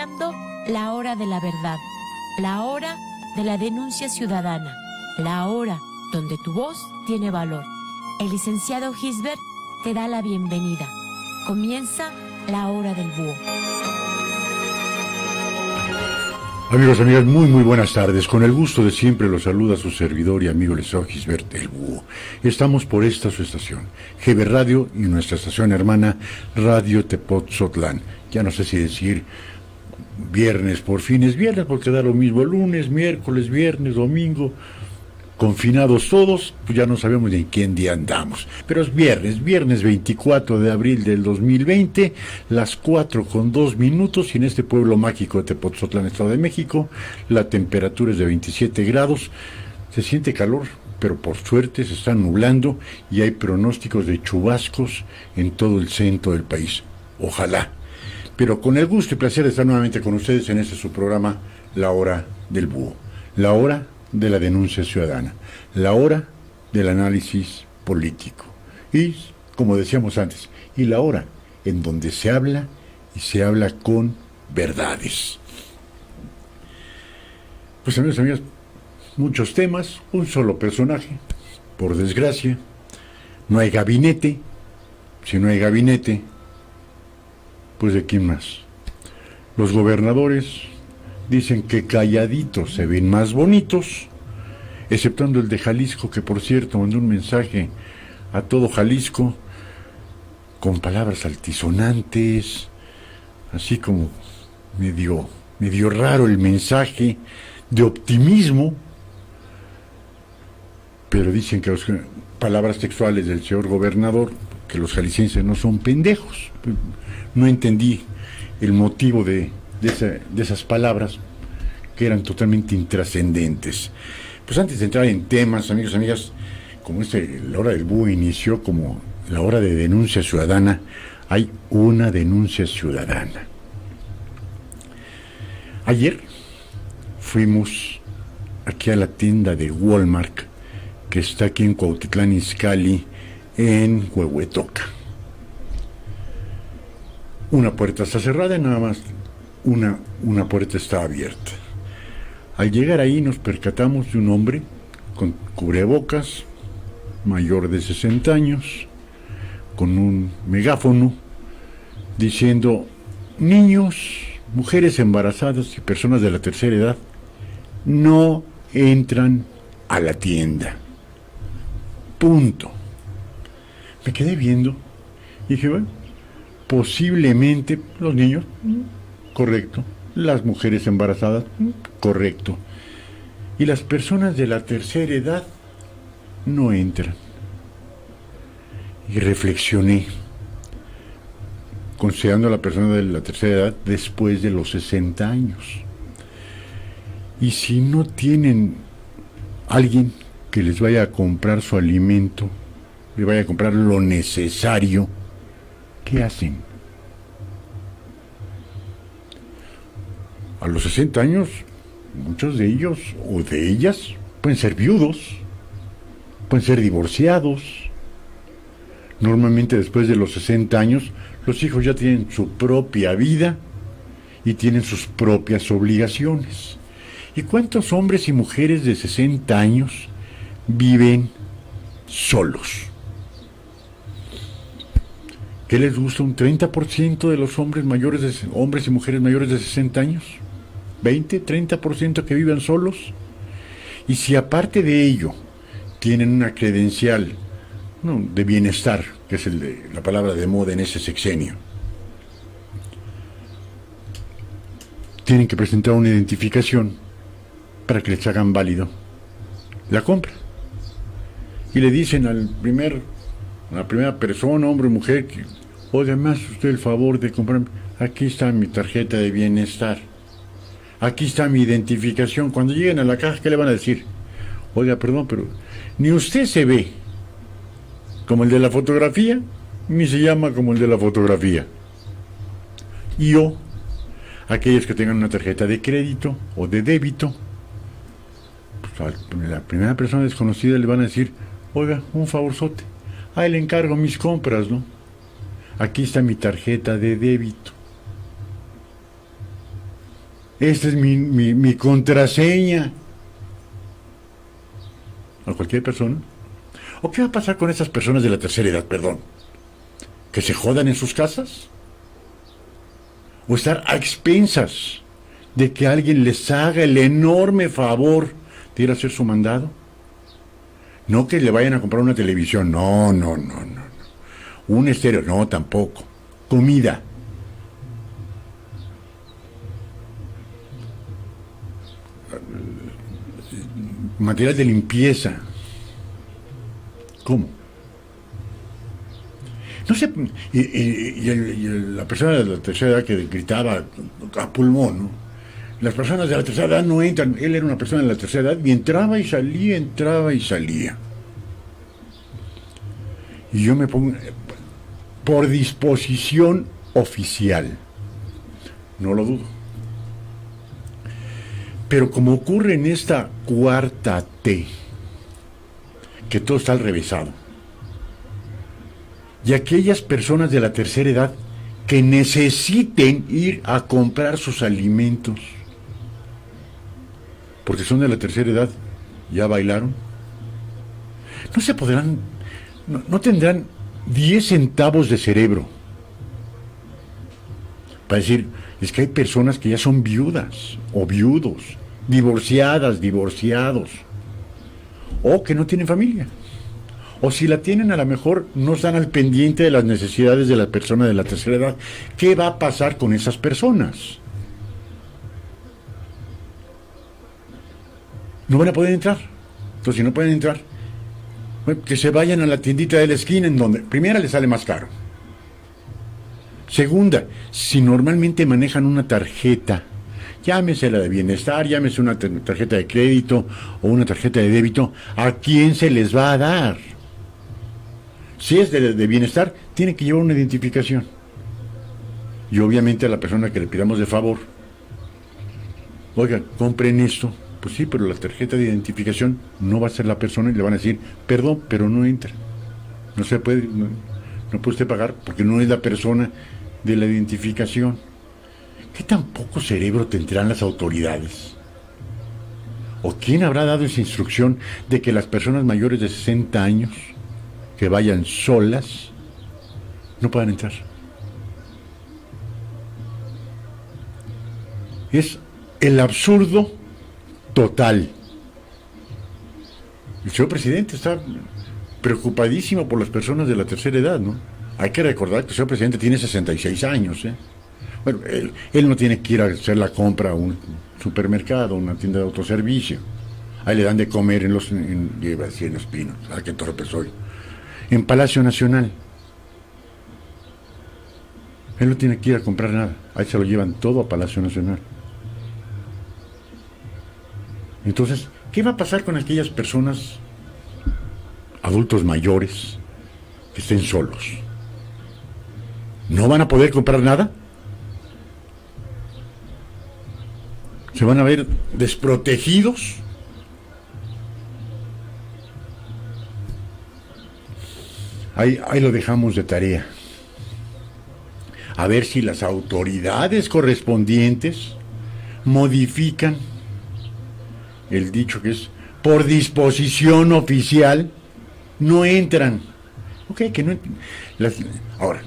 iniciando la hora de la verdad, la hora de la denuncia ciudadana, la hora donde tu voz tiene valor. El licenciado Gisbert te da la bienvenida. Comienza la hora del búho. Amigos, amigas, muy buenas tardes. Con el gusto de siempre los saluda su servidor y amigo licenciado Gisbert el Búho. Estamos por esta su estación, GB Radio, y nuestra estación hermana Radio Tepotzotlán. Ya no sé si decir viernes, por fin es viernes, porque da lo mismo lunes, miércoles, viernes, domingo. Confinados todos, pues ya no sabemos en qué día andamos. Pero es viernes 24 de abril del 2020, las 4:02, y en este pueblo mágico de Tepotzotlán, Estado de México, la temperatura es de 27 grados, se siente calor, pero por suerte se está nublando y hay pronósticos de chubascos en todo el centro del país. Ojalá. Pero con el gusto y placer de estar nuevamente con ustedes en este su programa, La Hora del Búho. La hora de la denuncia ciudadana, la hora del análisis político y, como decíamos antes, y la hora en donde se habla y se habla con verdades. Pues amigos y amigas, muchos temas, un solo personaje, por desgracia. No hay gabinete. Si no hay gabinete, pues ¿de quién más? Los gobernadores dicen que calladitos se ven más bonitos, exceptuando el de Jalisco, que por cierto mandó un mensaje a todo Jalisco con palabras altisonantes, así como medio raro el mensaje de optimismo, pero dicen que las palabras textuales del señor gobernador, que los jaliscienses no son pendejos. No entendí el motivo de esas palabras, que eran totalmente intrascendentes. Pues antes de entrar en temas, amigos y amigas, como la hora del búho inició como la hora de denuncia ciudadana, hay una denuncia ciudadana. Ayer fuimos aquí a la tienda de Walmart, que está aquí en Cuautitlán Izcalli, en Huehuetoca. Una puerta está cerrada y nada más una puerta está abierta. Al llegar ahí nos percatamos de un hombre con cubrebocas, mayor de 60 años, con un megáfono, diciendo: niños, mujeres embarazadas y personas de la tercera edad no entran a la tienda. Punto. Me quedé viendo y dije, bueno, posiblemente los niños, correcto. Las mujeres embarazadas, correcto. Y las personas de la tercera edad no entran. Y reflexioné, considerando a la persona de la tercera edad después de los 60 años. Y si no tienen alguien que les vaya a comprar su alimento, les vaya a comprar lo necesario, ¿qué hacen? A los 60 años, muchos de ellos o de ellas pueden ser viudos, pueden ser divorciados. Normalmente después de los 60 años, los hijos ya tienen su propia vida y tienen sus propias obligaciones. ¿Y cuántos hombres y mujeres de 60 años viven solos? ¿Qué les gusta? ¿Un 30% de los hombres y mujeres mayores de 60 años? ¿20, 30% que vivan solos? Y si aparte de ello tienen una credencial de bienestar, que es la palabra de moda en ese sexenio, tienen que presentar una identificación para que les hagan válido la compra. Y le dicen a la primera persona, hombre o mujer, que, oiga, me hace usted el favor de comprarme, aquí está mi tarjeta de bienestar, aquí está mi identificación. Cuando lleguen a la caja, ¿qué le van a decir? Oiga, perdón, pero ni usted se ve como el de la fotografía, ni se llama como el de la fotografía. Y aquellos que tengan una tarjeta de crédito o de débito, pues a la primera persona desconocida le van a decir, oiga, un favorzote, ahí le encargo mis compras, ¿no? Aquí está mi tarjeta de débito. esta es mi contraseña. A cualquier persona. ¿O qué va a pasar con esas personas de la tercera edad, perdón? ¿Que se jodan en sus casas? ¿O estar a expensas de que alguien les haga el enorme favor de ir a hacer su mandado? No que le vayan a comprar una televisión, no. Un estéreo, no, tampoco. Comida. Material de limpieza. ¿Cómo? No sé, la persona de la tercera edad que gritaba a pulmón, ¿no? Las personas de la tercera edad no entran. Él era una persona de la tercera edad y entraba y salía, entraba y salía. Y yo me pongo por disposición oficial. No lo dudo. Pero como ocurre en esta cuarta T, que todo está al revésado, y aquellas personas de la tercera edad que necesiten ir a comprar sus alimentos, porque son de la tercera edad, ya bailaron, no se podrán, no tendrán 10 centavos de cerebro para decir, es que hay personas que ya son viudas o viudos, divorciadas, divorciados, o que no tienen familia. O si la tienen, a lo mejor no están al pendiente de las necesidades de la persona de la tercera edad. ¿Qué va a pasar con esas personas? No van a poder entrar. Entonces, si no pueden entrar, bueno, que se vayan a la tiendita de la esquina, en donde, primera, les sale más caro. Segunda, si normalmente manejan una tarjeta, llámese la de bienestar, llámese una tarjeta de crédito o una tarjeta de débito, ¿a quién se les va a dar? Si es de bienestar, tiene que llevar una identificación. Y obviamente a la persona que le pidamos de favor, oiga, compren esto. Pues sí, pero la tarjeta de identificación no va a ser la persona y le van a decir, perdón, pero no entra. No se puede, no puede usted pagar porque no es la persona de la identificación. ¿Qué tan poco cerebro tendrán las autoridades? ¿O quién habrá dado esa instrucción de que las personas mayores de 60 años que vayan solas no puedan entrar? Es el absurdo total. El señor presidente está preocupadísimo por las personas de la tercera edad, ¿no? Hay que recordar que el señor presidente tiene 66 años, ¿eh? Bueno, él no tiene que ir a hacer la compra a un supermercado, una tienda de autoservicio. Ahí le dan de comer en los Pinos, ¿a qué torpe soy? En Palacio Nacional. Él no tiene que ir a comprar nada. Ahí se lo llevan todo a Palacio Nacional. Entonces, ¿qué va a pasar con aquellas personas, adultos mayores, que estén solos? ¿No van a poder comprar nada? ¿Se van a ver desprotegidos? Ahí lo dejamos de tarea. A ver si las autoridades correspondientes modifican el dicho que es por disposición oficial, no entran. Ok, que no entran. Ahora,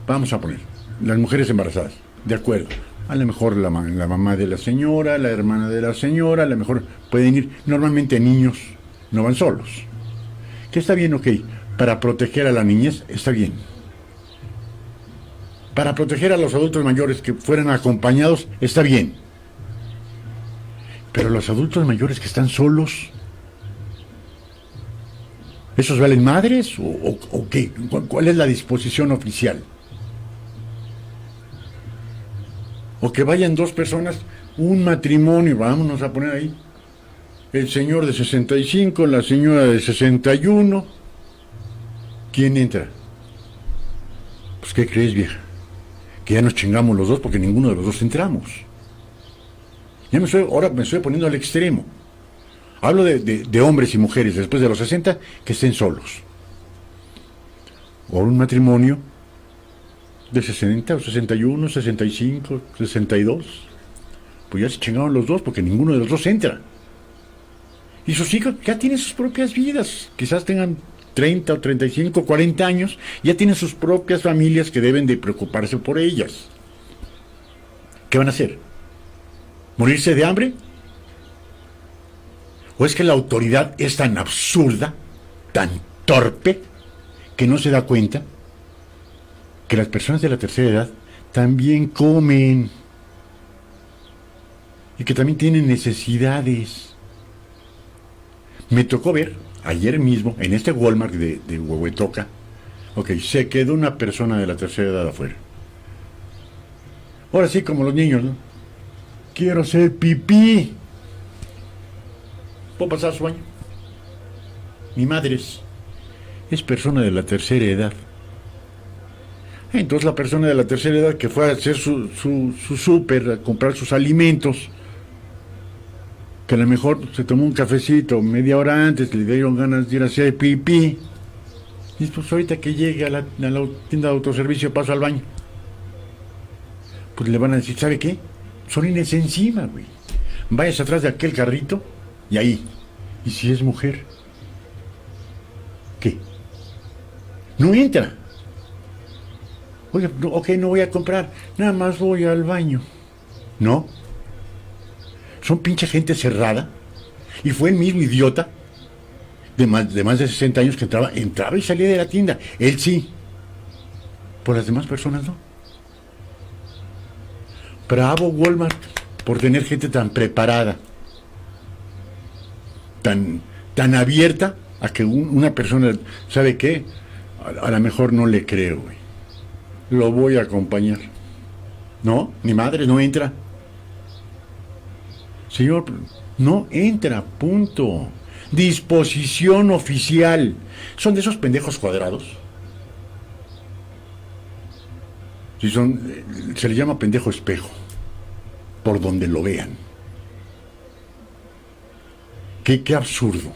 vamos a poner, las mujeres embarazadas, de acuerdo. A lo mejor la mamá de la señora, la hermana de la señora, a lo mejor pueden ir. Normalmente niños no van solos. Que está bien, ok. Para proteger a la niñez, está bien. Para proteger a los adultos mayores que fueran acompañados, está bien. Pero los adultos mayores que están solos, ¿esos valen madres o qué? ¿Cuál es la disposición oficial? O que vayan dos personas, un matrimonio, vámonos a poner ahí, el señor de 65, la señora de 61, ¿quién entra? Pues, ¿qué crees, vieja? Que ya nos chingamos los dos porque ninguno de los dos entramos. Ahora me estoy poniendo al extremo. Hablo de hombres y mujeres después de los 60 que estén solos. O un matrimonio de 60 o 61, 65, 62. pues ya se chingaron los dos porque ninguno de los dos entra. Y sus hijos ya tienen sus propias vidas, quizás tengan 30 o 35, 40 años, ya tienen sus propias familias que deben de preocuparse por ellas. ¿Qué van a hacer? ¿Morirse de hambre? ¿O es que la autoridad es tan absurda, tan torpe, que no se da cuenta que las personas de la tercera edad también comen y que también tienen necesidades? Me tocó ver ayer mismo en este Walmart de Huehuetoca, se quedó una persona de la tercera edad afuera. Ahora sí, como los niños, ¿no? Quiero hacer pipí. ¿Puedo pasar a su baño? Mi madre es persona de la tercera edad. Entonces la persona de la tercera edad que fue a hacer su súper, a comprar sus alimentos, que a lo mejor se tomó un cafecito media hora antes, le dieron ganas de ir a hacer pipí, y pues ahorita que llegue a la tienda de autoservicio paso al baño, pues le van a decir, ¿sabe qué? Orines encima, güey. Vayas atrás de aquel carrito y ahí. ¿Y si es mujer? ¿Qué? No entra. Oye, no voy a comprar, nada más voy al baño. No. Son pinche gente cerrada. Y fue el mismo idiota de más de 60 años que entraba y salía de la tienda. Él sí. Por las demás personas no. Bravo Walmart por tener gente tan preparada, tan abierta a que una persona, ¿sabe qué? A lo mejor no le creo, güey. Lo voy a acompañar. No, ni madre, no entra. Señor, no entra, punto. Disposición oficial. ¿Son de esos pendejos cuadrados? Si se le llama pendejo espejo, por donde lo vean. Qué absurdo.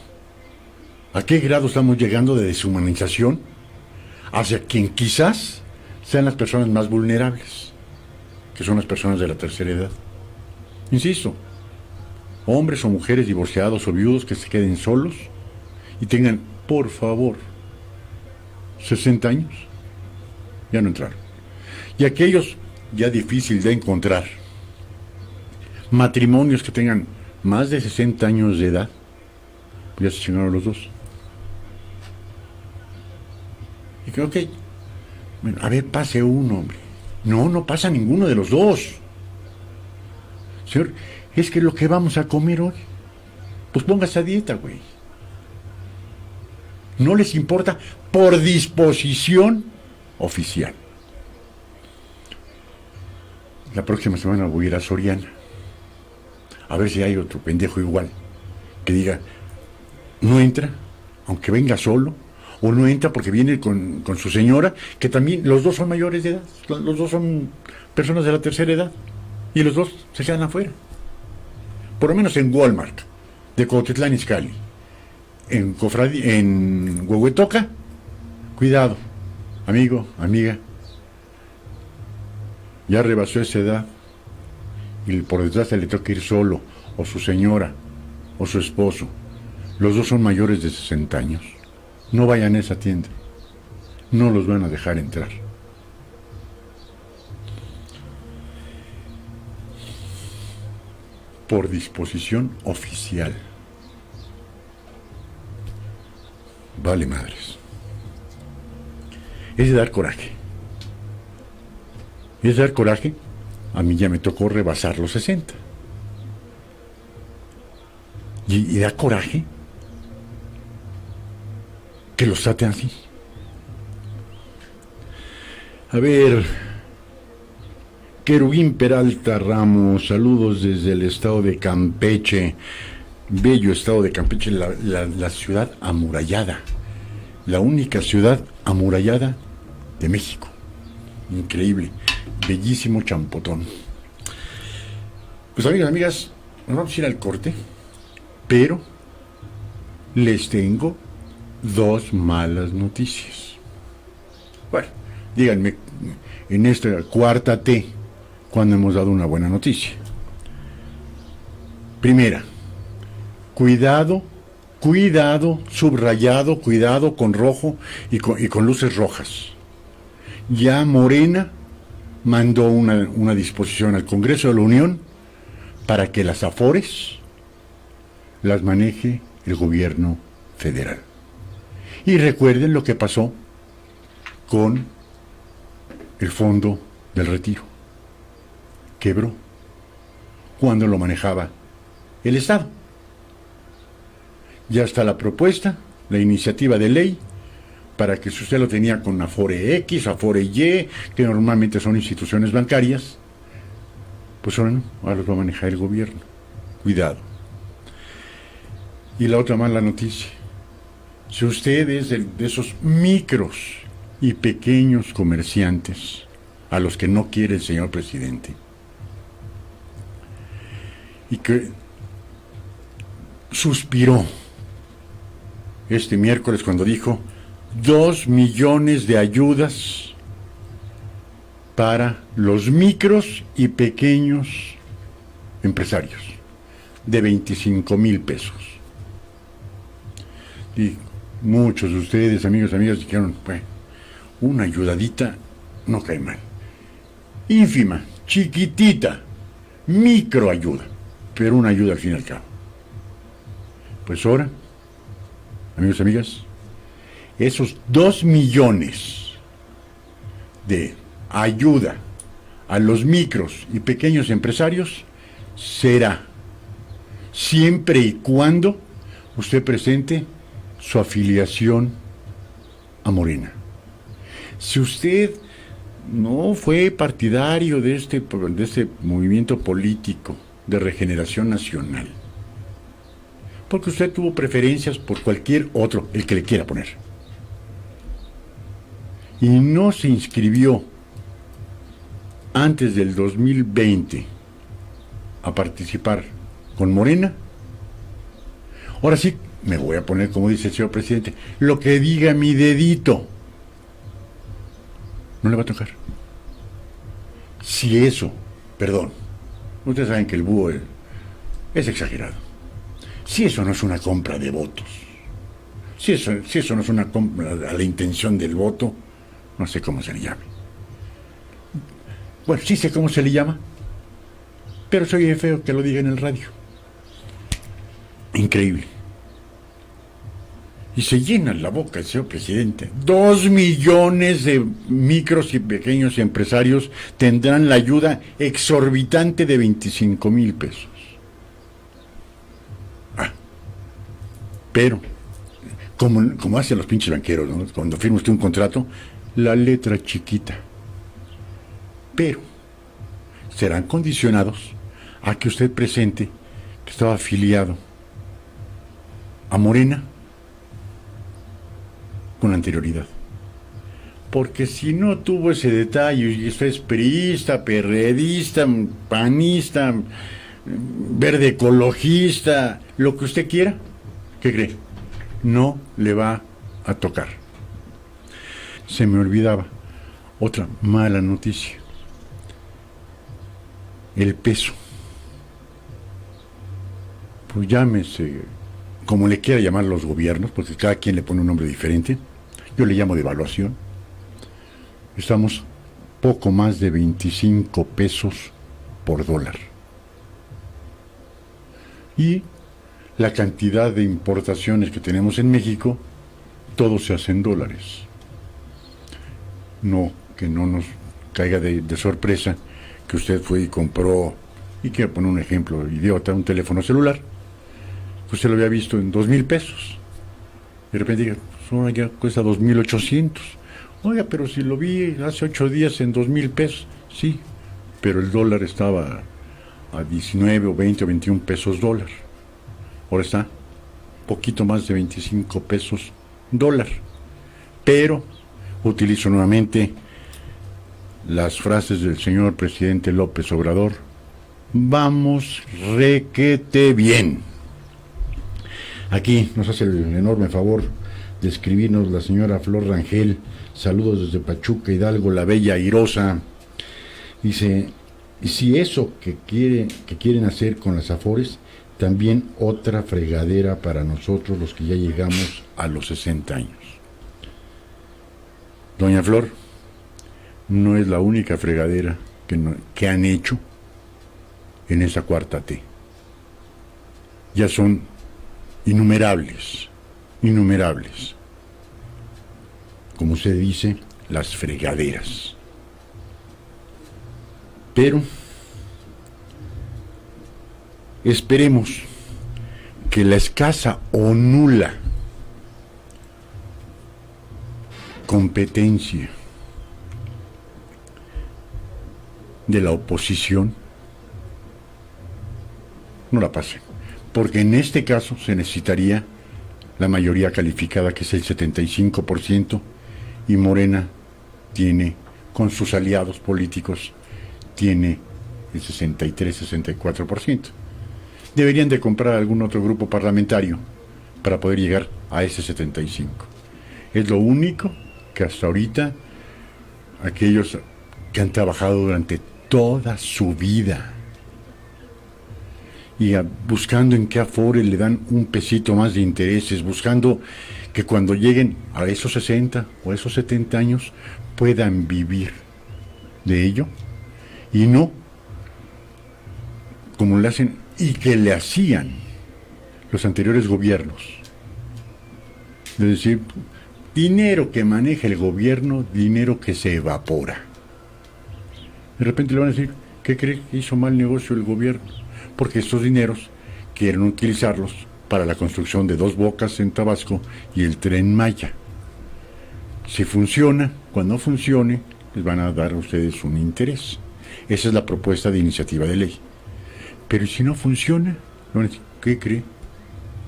¿A qué grado estamos llegando de deshumanización hacia quien quizás sean las personas más vulnerables, que son las personas de la tercera edad? Insisto, hombres o mujeres divorciados o viudos que se queden solos y tengan, por favor, 60 años, ya no entraron. Y aquellos ya difícil de encontrar, matrimonios que tengan más de 60 años de edad, ya se chingaron los dos. Y creo que, bueno, a ver, pase uno, hombre. No pasa ninguno de los dos. Señor, es que lo que vamos a comer hoy, pues póngase a dieta, güey. No les importa por disposición oficial. La próxima semana voy a ir a Soriana. A ver si hay otro pendejo igual. Que diga, no entra, aunque venga solo. O no entra porque viene con su señora, que también los dos son mayores de edad. Los dos son personas de la tercera edad. Y los dos se quedan afuera. Por lo menos en Walmart, de Cuautitlán Izcalli. En Huehuetoca, cuidado, amigo, amiga. Ya rebasó esa edad y por detrás se le toca ir solo, o su señora, o su esposo. Los dos son mayores de 60 años. No vayan a esa tienda. No los van a dejar entrar. Por disposición oficial. Vale madres. Es de dar coraje. Es de dar coraje. A mí ya me tocó rebasar los 60. Y da coraje que los traten así. A ver, Querubín Peralta Ramos, saludos desde el estado de Campeche, bello estado de Campeche, la ciudad amurallada, la única ciudad amurallada de México. Increíble, bellísimo Champotón. Pues amigos, amigas, nos vamos a ir al corte, pero les tengo dos malas noticias. Bueno, díganme en esta cuarta T cuando hemos dado una buena noticia. Primera, cuidado, subrayado, cuidado con rojo y con luces rojas. Ya Morena mandó una disposición al Congreso de la Unión para que las Afores las maneje el gobierno federal. Y recuerden lo que pasó con el Fondo del Retiro. Quebró cuando lo manejaba el Estado. Ya está la propuesta, la iniciativa de ley, para que si usted lo tenía con Afore X, Afore Y, que normalmente son instituciones bancarias, pues ahora no, ahora los va a manejar el gobierno. Cuidado. Y la otra mala noticia, si usted es de esos micros y pequeños comerciantes a los que no quiere el señor presidente, y que suspiró este miércoles cuando dijo 2 millones de ayudas para los micros y pequeños empresarios de 25,000 pesos. Y muchos de ustedes, amigos y amigas, dijeron, bueno, una ayudadita no cae mal. Ínfima, chiquitita, micro ayuda, pero una ayuda al fin y al cabo. Pues ahora, amigos y amigas, esos 2 millones de ayuda a los micros y pequeños empresarios será siempre y cuando usted presente su afiliación a Morena. Si usted no fue partidario de este movimiento político de regeneración nacional, porque usted tuvo preferencias por cualquier otro, el que le quiera poner, y no se inscribió antes del 2020 a participar con Morena, ahora sí me voy a poner, como dice el señor presidente, lo que diga mi dedito. No le va a tocar. Si eso, perdón, ustedes saben que el búho es exagerado. Si eso no es una compra de votos, si eso no es una compra a la intención del voto, no sé cómo se le llame. Bueno, sí sé cómo se le llama, pero soy feo que lo diga en el radio. Increíble. Y se llena la boca el señor presidente. 2 millones de micros y pequeños empresarios tendrán la ayuda exorbitante de 25,000 pesos. Pero, como hacen los pinches banqueros, ¿no? Cuando firma usted un contrato, la letra chiquita. Pero serán condicionados a que usted presente que estaba afiliado a Morena con anterioridad. Porque si no tuvo ese detalle y usted es priista, perredista, panista, verde ecologista, lo que usted quiera, ¿qué cree? No le va a tocar. Se me olvidaba otra mala noticia. El peso. Pues llámese como le quiera llamar los gobiernos, porque cada quien le pone un nombre diferente. Yo le llamo devaluación. Estamos poco más de 25 pesos por dólar. Y la cantidad de importaciones que tenemos en México, todo se hace en dólares. No, que no nos caiga de sorpresa que usted fue y compró, y quiero poner un ejemplo idiota, un teléfono celular, que usted lo había visto en 2,000 pesos. De repente diga, pues ahora ya cuesta 2,800. Oiga, pero si lo vi hace 8 días en 2,000 pesos. Sí, pero el dólar estaba a 19 o 20 o 21 pesos dólar. Ahora está poquito más de 25 pesos dólar. Pero utilizo nuevamente las frases del señor presidente López Obrador. Vamos requete bien. Aquí nos hace el enorme favor de escribirnos la señora Flor Rangel. Saludos desde Pachuca, Hidalgo, la bella airosa. Dice, y si eso que quieren hacer con las Afores también otra fregadera para nosotros los que ya llegamos a los 60 años. Doña Flor no es la única fregadera que han hecho en esa cuarta T. Ya son innumerables, como se dice, las fregaderas. Pero esperemos que la escasa o nula competencia de la oposición no la pasen, porque en este caso se necesitaría la mayoría calificada, que es el 75%, y Morena tiene, con sus aliados políticos, tiene el 63-64%. Deberían de comprar algún otro grupo parlamentario para poder llegar a ese 75%. Es lo único que hasta ahorita aquellos que han trabajado durante toda su vida y buscando en qué afore le dan un pesito más de intereses, buscando que cuando lleguen a esos 60 o esos 70 años puedan vivir de ello, y no como le hacen y que le hacían los anteriores gobiernos, de decir, dinero que maneja el gobierno, dinero que se evapora. De repente le van a decir, ¿qué cree que hizo mal negocio el gobierno? Porque estos dineros quieren utilizarlos para la construcción de 2 bocas en Tabasco y el Tren Maya. Si funciona, cuando funcione, les van a dar a ustedes un interés. Esa es la propuesta de iniciativa de ley. Pero si no funciona, van a decir, ¿qué cree?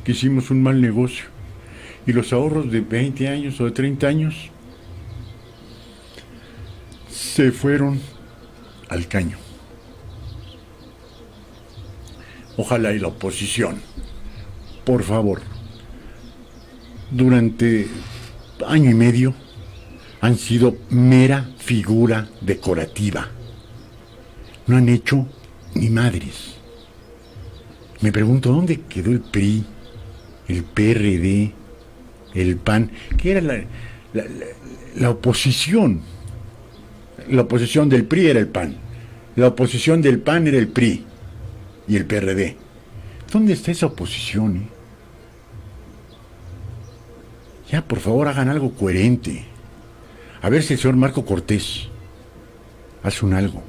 Que hicimos un mal negocio. Y los ahorros de 20 años o de 30 años se fueron al caño. Ojalá y la oposición, por favor, durante año y medio han sido mera figura decorativa. No han hecho ni madres. Me pregunto, ¿dónde quedó el PRI, el PRD, el PAN? ¿Qué era la oposición? La oposición del PRI era el PAN. La oposición del PAN era el PRI y el PRD. ¿Dónde está esa oposición? Ya, por favor, hagan algo coherente. A ver si el señor Marco Cortés hace un algo.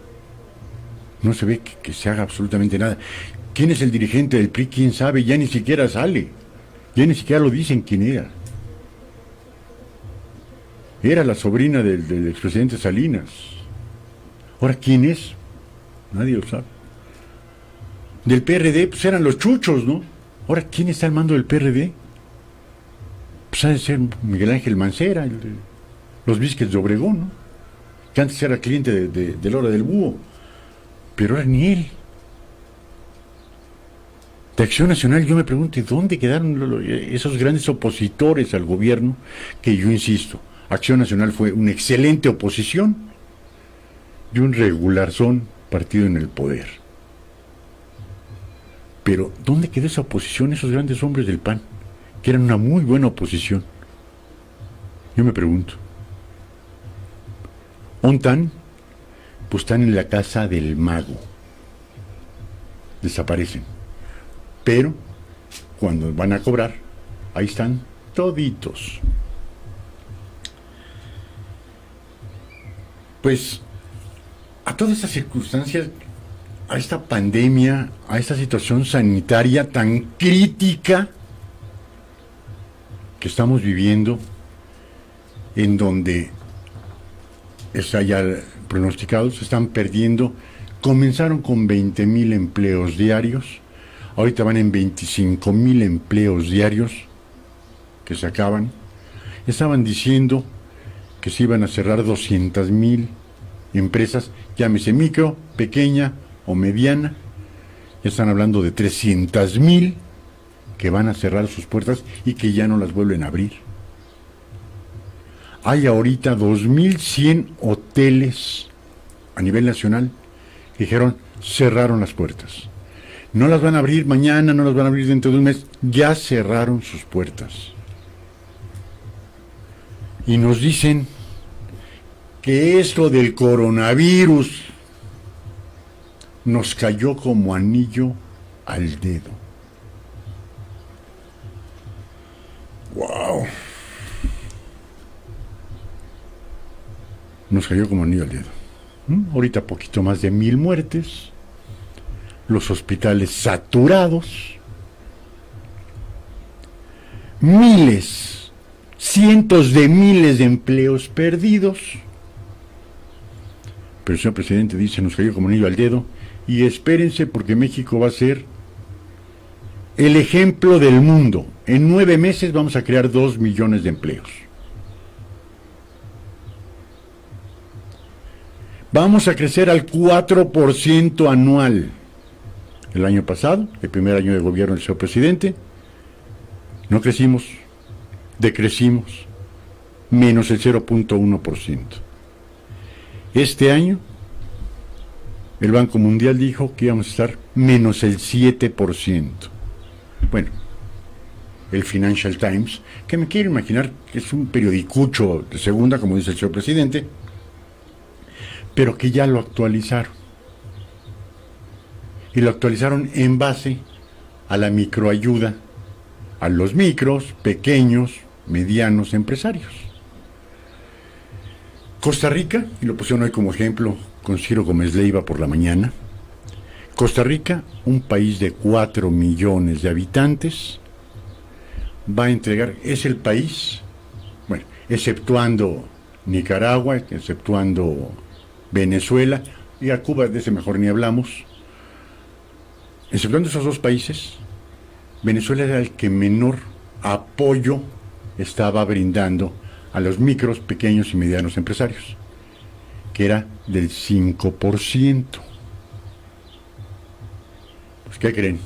No se ve que se haga absolutamente nada. ¿Quién es el dirigente del PRI? ¿Quién sabe? Ya ni siquiera sale. Ya ni siquiera lo dicen quién era. Era la sobrina del expresidente Salinas. Ahora, ¿quién es? Nadie lo sabe. Del PRD, pues eran los chuchos, ¿no? Ahora, ¿quién está al mando del PRD? Pues ha de ser Miguel Ángel Mancera, el de los biscuits de Obregón, ¿no? Que antes era cliente de Lora del Búho. Pero ahora ni él. De Acción Nacional, yo me pregunto, ¿dónde quedaron esos grandes opositores al gobierno? Que yo insisto, Acción Nacional fue una excelente oposición y un regularzón partido en el poder. Pero, ¿dónde quedó esa oposición, esos grandes hombres del PAN, que eran una muy buena oposición? Yo me pregunto. ¿Ontan? Pues están en la casa del mago. Desaparecen. Pero, cuando van a cobrar, ahí están toditos. Pues, a todas estas circunstancias, a esta pandemia, a esta situación sanitaria tan crítica que estamos viviendo, en donde está ya pronosticado, se están perdiendo, comenzaron con 20,000 empleos diarios, ahorita van en 25,000 empleos diarios que se acaban. Estaban diciendo que se iban a cerrar 200,000 empresas, llámese micro, pequeña o mediana. Ya están hablando de 300,000 que van a cerrar sus puertas y que ya no las vuelven a abrir. Hay ahorita 2,100 hoteles a nivel nacional que dijeron, cerraron las puertas. No las van a abrir mañana, no las van a abrir dentro de un mes. Ya cerraron sus puertas. Y nos dicen que esto del coronavirus nos cayó como anillo al dedo. ¡Wow! Nos cayó como anillo al dedo. Ahorita poquito más de 1,000 muertes, los hospitales saturados, miles, cientos de miles de empleos perdidos. Pero el señor presidente dice, nos cayó como anillo al dedo, y espérense porque México va a ser el ejemplo del mundo. En 9 meses vamos a crear 2 millones de empleos. Vamos a crecer al 4% anual. El año pasado, el primer año de gobierno del señor presidente, no crecimos, decrecimos, menos el 0.1%. Este año, el Banco Mundial dijo que íbamos a estar menos el 7%. Bueno, el Financial Times, que me quiero imaginar que es un periodicucho de segunda, como dice el señor presidente, pero que ya lo actualizaron. Y lo actualizaron en base a la microayuda a los micros, pequeños, medianos empresarios. Costa Rica, y lo pusieron hoy como ejemplo con Ciro Gómez Leiva por la mañana. Costa Rica, un país de 4 millones de habitantes, va a entregar, es el país, bueno, exceptuando Nicaragua, exceptuando Venezuela, y a Cuba de ese mejor ni hablamos, exceptuando esos 2 países, Venezuela era el que menor apoyo estaba brindando a los micros, pequeños y medianos empresarios, que era del 5%. Pues, ¿qué creen?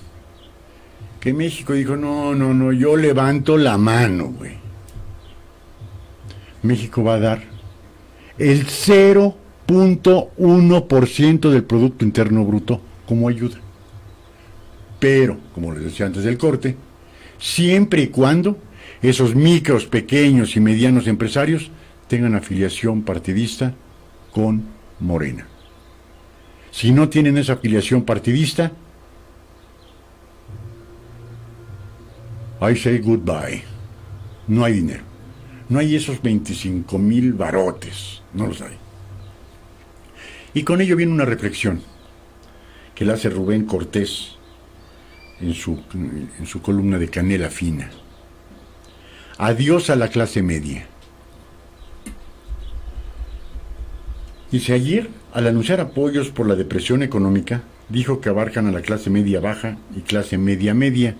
Que México dijo, no, yo levanto la mano, güey. México va a dar el 0.1% del Producto Interno Bruto como ayuda. Pero, como les decía antes del corte, siempre y cuando esos micros, pequeños y medianos empresarios tengan afiliación partidista con Morena. Si no tienen esa afiliación partidista, I say goodbye. No hay dinero. No hay esos 25,000 barotes. No los hay. Y con ello viene una reflexión que la hace Rubén Cortés en su columna de Canela Fina. Adiós a la clase media. Dice, ayer, al anunciar apoyos por la depresión económica, dijo que abarcan a la clase media baja y clase media media.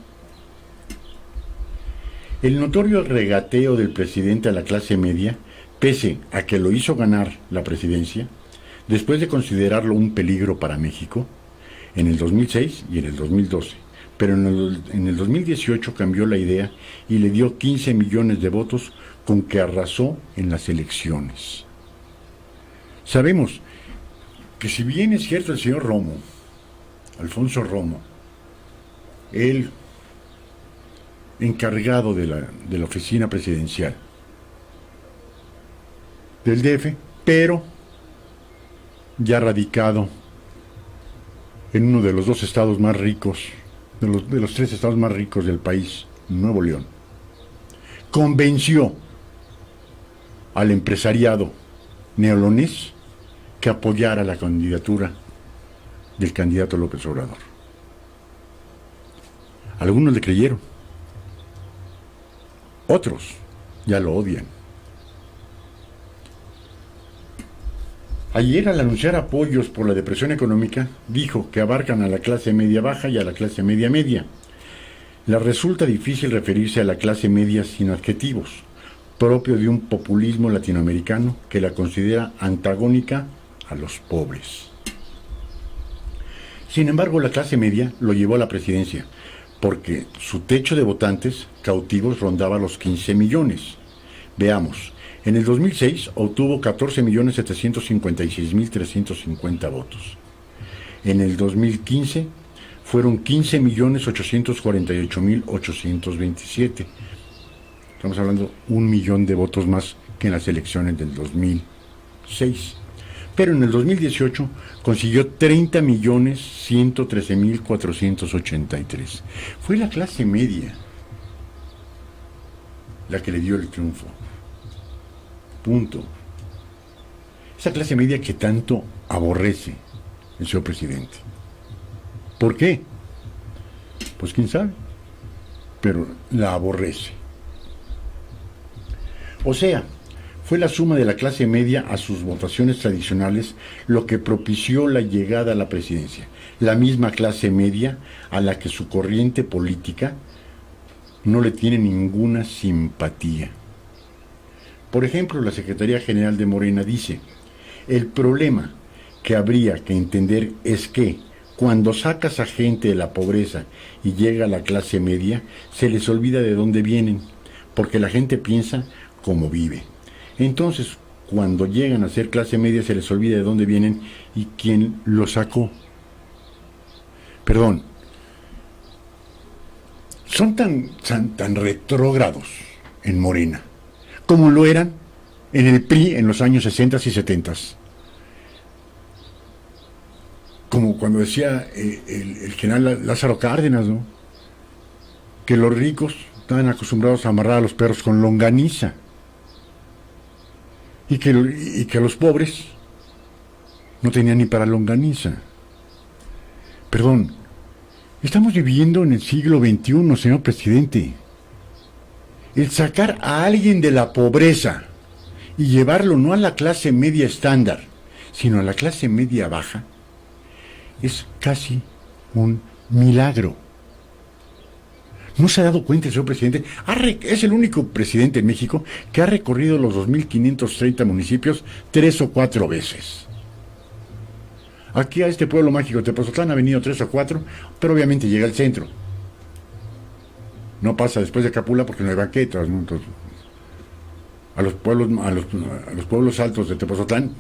El notorio regateo del presidente a la clase media, pese a que lo hizo ganar la presidencia, después de considerarlo un peligro para México, en el 2006 y en el 2012, pero en el 2018 cambió la idea y le dio 15 millones de votos con que arrasó en las elecciones. Sabemos que si bien es cierto el señor Romo, Alfonso Romo, él encargado de la oficina presidencial del DF, pero ya radicado en uno de los 2 estados más ricos, de los 3 estados más ricos del país, Nuevo León, convenció al empresariado neolonés que apoyara la candidatura del candidato López Obrador. Algunos le creyeron, otros ya lo odian. Ayer, al anunciar apoyos por la depresión económica, dijo que abarcan a la clase media baja y a la clase media media. Le resulta difícil referirse a la clase media sin adjetivos, propio de un populismo latinoamericano que la considera antagónica a los pobres. Sin embargo, la clase media lo llevó a la presidencia, porque su techo de votantes cautivos rondaba los 15 millones. Veamos. En el 2006 obtuvo 14.756.350 votos. En el 2015 fueron 15.848.827. Estamos hablando de 1 millón de votos más que en las elecciones del 2006. Pero en el 2018 consiguió 30.113.483. Fue la clase media la que le dio el triunfo. Punto. Esa clase media que tanto aborrece el señor presidente. ¿Por qué? Pues quién sabe, pero la aborrece. O sea, fue la suma de la clase media a sus votaciones tradicionales lo que propició la llegada a la presidencia. La misma clase media a la que su corriente política no le tiene ninguna simpatía. Por ejemplo, la Secretaría General de Morena dice: el problema que habría que entender es que cuando sacas a gente de la pobreza y llega a la clase media, se les olvida de dónde vienen, porque la gente piensa cómo vive. Entonces, cuando llegan a ser clase media, se les olvida de dónde vienen y quién los sacó. Perdón. Son tan retrógrados en Morena, como lo eran en el PRI en los años 60 y 70. Como cuando decía el general Lázaro Cárdenas, ¿no? Que los ricos estaban acostumbrados a amarrar a los perros con longaniza y que los pobres no tenían ni para longaniza. Perdón, estamos viviendo en el siglo XXI, señor presidente. El sacar a alguien de la pobreza y llevarlo no a la clase media estándar, sino a la clase media baja, es casi un milagro. ¿No se ha dado cuenta el señor presidente? Es el único presidente en México que ha recorrido los 2.530 municipios 3 o 4 veces. Aquí a este pueblo mágico de Tepoztlán ha venido 3 o 4, pero obviamente llega al centro. No pasa después de Capula porque no hay banquetas, ¿no? Entonces, a los pueblos altos de Tepoztlán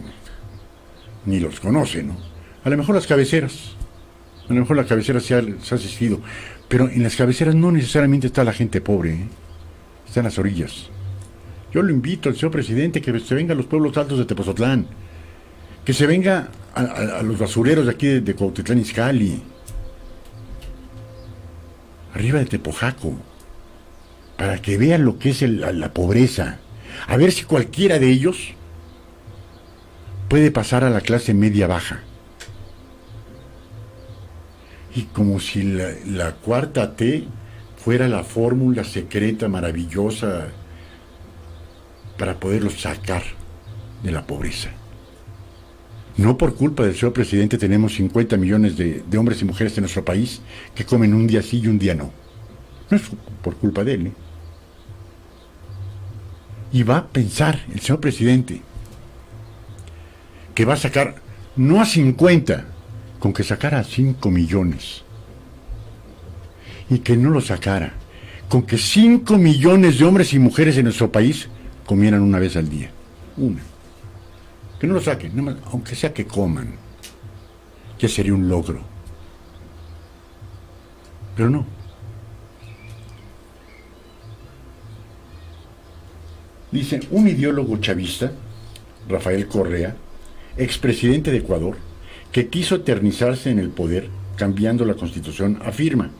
ni los conoce, ¿no? A lo mejor las cabeceras. A lo mejor la cabecera se ha asistido. Pero en las cabeceras no necesariamente está la gente pobre, ¿eh? Está en las orillas. Yo lo invito al señor presidente que se venga a los pueblos altos de Tepoztlán. Que se venga a los basureros de aquí de Cuautitlán Izcalli. Arriba de Tepojaco. Para que vean lo que es la pobreza. A ver si cualquiera de ellos puede pasar a la clase media baja. Y como si la cuarta T fuera la fórmula secreta maravillosa para poderlos sacar de la pobreza. No por culpa del señor presidente tenemos 50 millones de hombres y mujeres en nuestro país que comen un día sí y un día no. No es por culpa de él, ¿eh? Y va a pensar el señor presidente que va a sacar no a 50, con que sacara 5 millones y que no lo sacara, con que 5 millones de hombres y mujeres en nuestro país comieran una vez al día. Una. Que no lo saquen, nada más, aunque sea que coman. Ya sería un logro. Pero no. Dice un ideólogo chavista, Rafael Correa, expresidente de Ecuador, que quiso eternizarse en el poder cambiando la Constitución, afirma: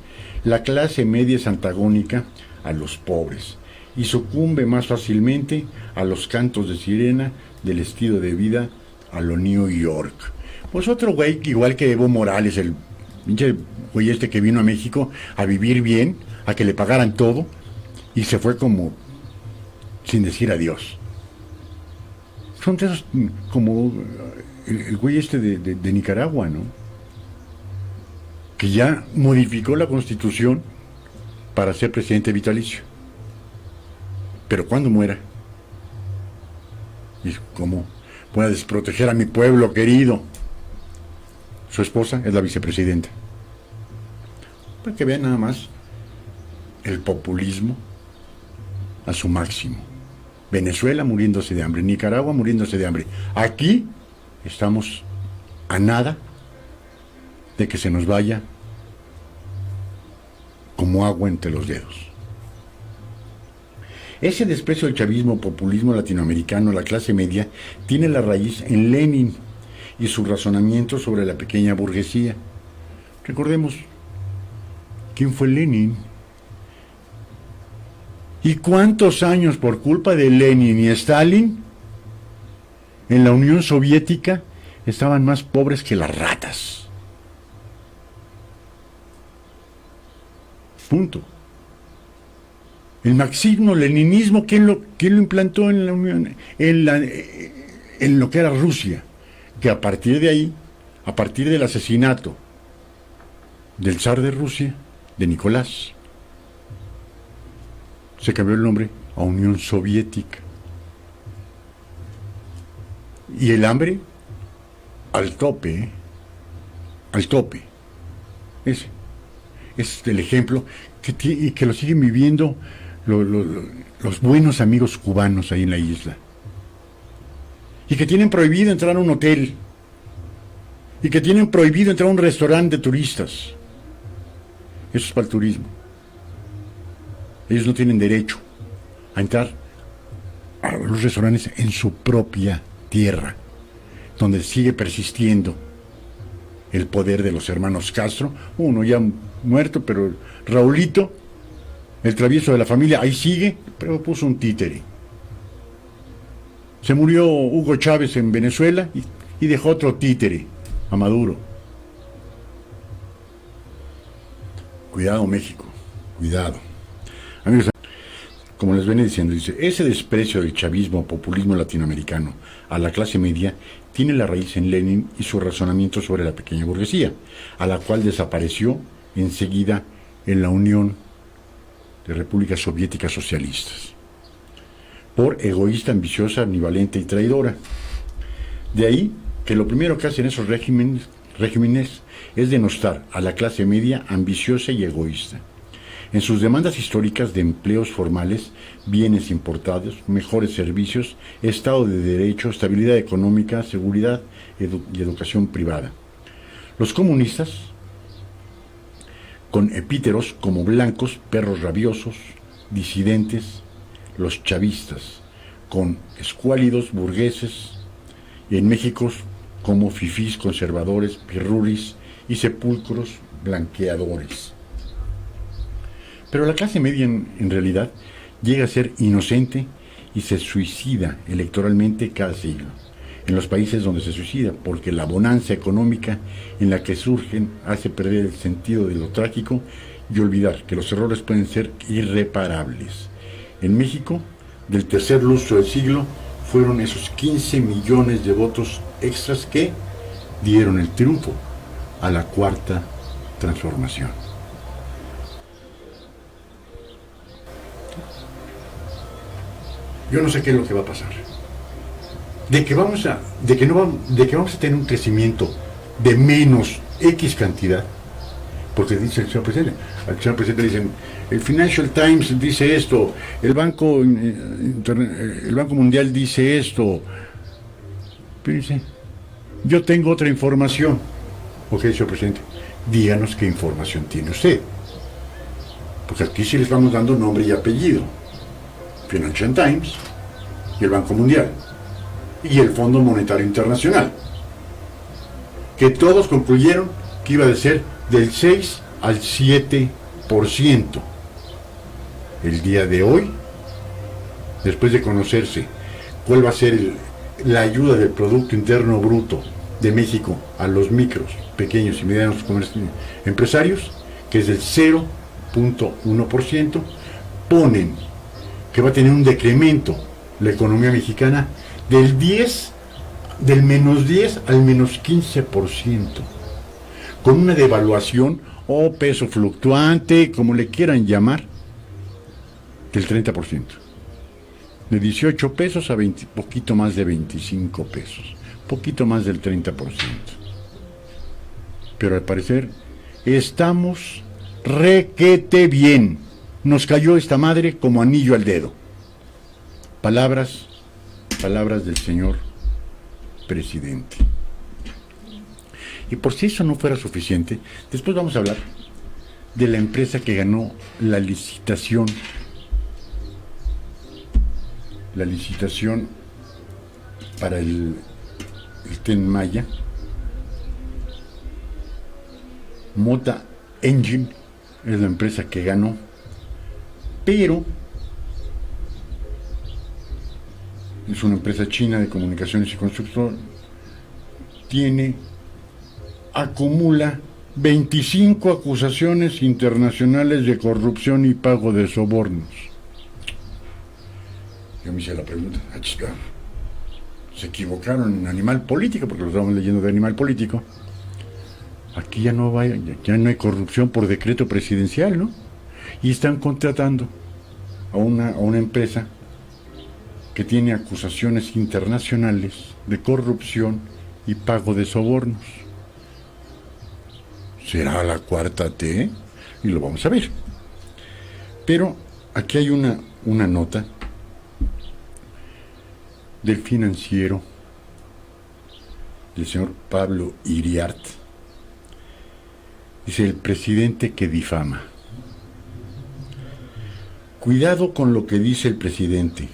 la clase media es antagónica a los pobres y sucumbe más fácilmente a los cantos de sirena del estilo de vida a lo New York. Pues otro güey, igual que Evo Morales, el pinche güey este que vino a México a vivir bien, a que le pagaran todo, y se fue como sin decir adiós. Son de esos, como el güey este de Nicaragua, ¿no? Que ya modificó la Constitución para ser presidente vitalicio. Pero cuando muera, y cómo voy a desproteger a mi pueblo querido. Su esposa es la vicepresidenta. Para que vean nada más el populismo a su máximo. Venezuela muriéndose de hambre, Nicaragua muriéndose de hambre. Aquí estamos a nada de que se nos vaya como agua entre los dedos. Ese desprecio del chavismo, populismo latinoamericano, la clase media, tiene la raíz en Lenin y su razonamiento sobre la pequeña burguesía. Recordemos, ¿quién fue Lenin? ¿Y cuántos años por culpa de Lenin y Stalin en la Unión Soviética estaban más pobres que las ratas? Punto. El marxismo-leninismo, ¿quién lo implantó en la Unión, en lo que era Rusia? Que a partir de ahí, a partir del asesinato del zar de Rusia, de Nicolás, se cambió el nombre a Unión Soviética. Y el hambre al tope, al tope. Ese es el ejemplo y que lo siguen viviendo los buenos amigos cubanos ahí en la isla. Y que tienen prohibido entrar a un hotel. Y que tienen prohibido entrar a un restaurante de turistas. Eso es para el turismo. Ellos no tienen derecho a entrar a los restaurantes en su propia tierra, donde sigue persistiendo el poder de los hermanos Castro, uno ya muerto, pero Raulito, el travieso de la familia, ahí sigue, pero puso un títere. Se murió Hugo Chávez en Venezuela y dejó otro títere, a Maduro. Cuidado, México, cuidado. Amigos, como les venía diciendo, dice, ese desprecio del chavismo, populismo latinoamericano a la clase media tiene la raíz en Lenin y su razonamiento sobre la pequeña burguesía, a la cual desapareció enseguida en la Unión de Repúblicas Soviéticas Socialistas, por egoísta, ambiciosa, ambivalente y traidora. De ahí que lo primero que hacen esos regímenes es denostar a la clase media ambiciosa y egoísta. En sus demandas históricas de empleos formales, bienes importados, mejores servicios, Estado de Derecho, estabilidad económica, seguridad y educación privada. Los comunistas, con epíteros como blancos, perros rabiosos, disidentes, los chavistas, con escuálidos burgueses, y en México como fifís, conservadores, pirruris y sepulcros blanqueadores. Pero la clase media en realidad llega a ser inocente y se suicida electoralmente cada siglo, en los países donde se suicida, porque la bonanza económica en la que surgen hace perder el sentido de lo trágico y olvidar que los errores pueden ser irreparables. En México, del tercer lustro del siglo, fueron esos 15 millones de votos extras que dieron el triunfo a la Cuarta Transformación. Yo no sé qué es lo que va a pasar. De que vamos a tener un crecimiento de menos X cantidad, porque dice el señor presidente. Al señor presidente le dicen, el Financial Times dice esto, el Banco Mundial dice esto. Pero dice, yo tengo otra información. Ok, señor presidente, díganos qué información tiene usted. Porque aquí sí le estamos dando nombre y apellido. Financial Times y el Banco Mundial y el Fondo Monetario Internacional, que todos concluyeron que iba a ser del 6 al 7%. El día de hoy, después de conocerse cuál va a ser la ayuda del Producto Interno Bruto de México a los micros, pequeños y medianos empresarios, que es del 0.1%, ponen que va a tener un decremento la economía mexicana del menos 10 al menos 15%, con una devaluación o peso fluctuante, como le quieran llamar, del 30%, de 18 pesos a poquito más de 25 pesos, poquito más del 30%. Pero al parecer estamos requete bien. Nos cayó esta madre como anillo al dedo. Palabras del señor presidente. Y por si eso no fuera suficiente, después vamos a hablar de la empresa que ganó la licitación para el Tren Maya. Mota Engine es la empresa que ganó, pero es una empresa china de comunicaciones y construcción. Acumula 25 acusaciones internacionales de corrupción y pago de sobornos. Yo me hice la pregunta, se equivocaron en Animal Político, porque lo estamos leyendo de Animal Político. Aquí ya no hay corrupción por decreto presidencial, ¿no? Y están contratando a una empresa que tiene acusaciones internacionales de corrupción y pago de sobornos. ¿Será la cuarta T? Y lo vamos a ver. Pero aquí hay una nota del Financiero, del señor Pablo Iriart. Dice: el presidente que difama. Cuidado con lo que dice el presidente,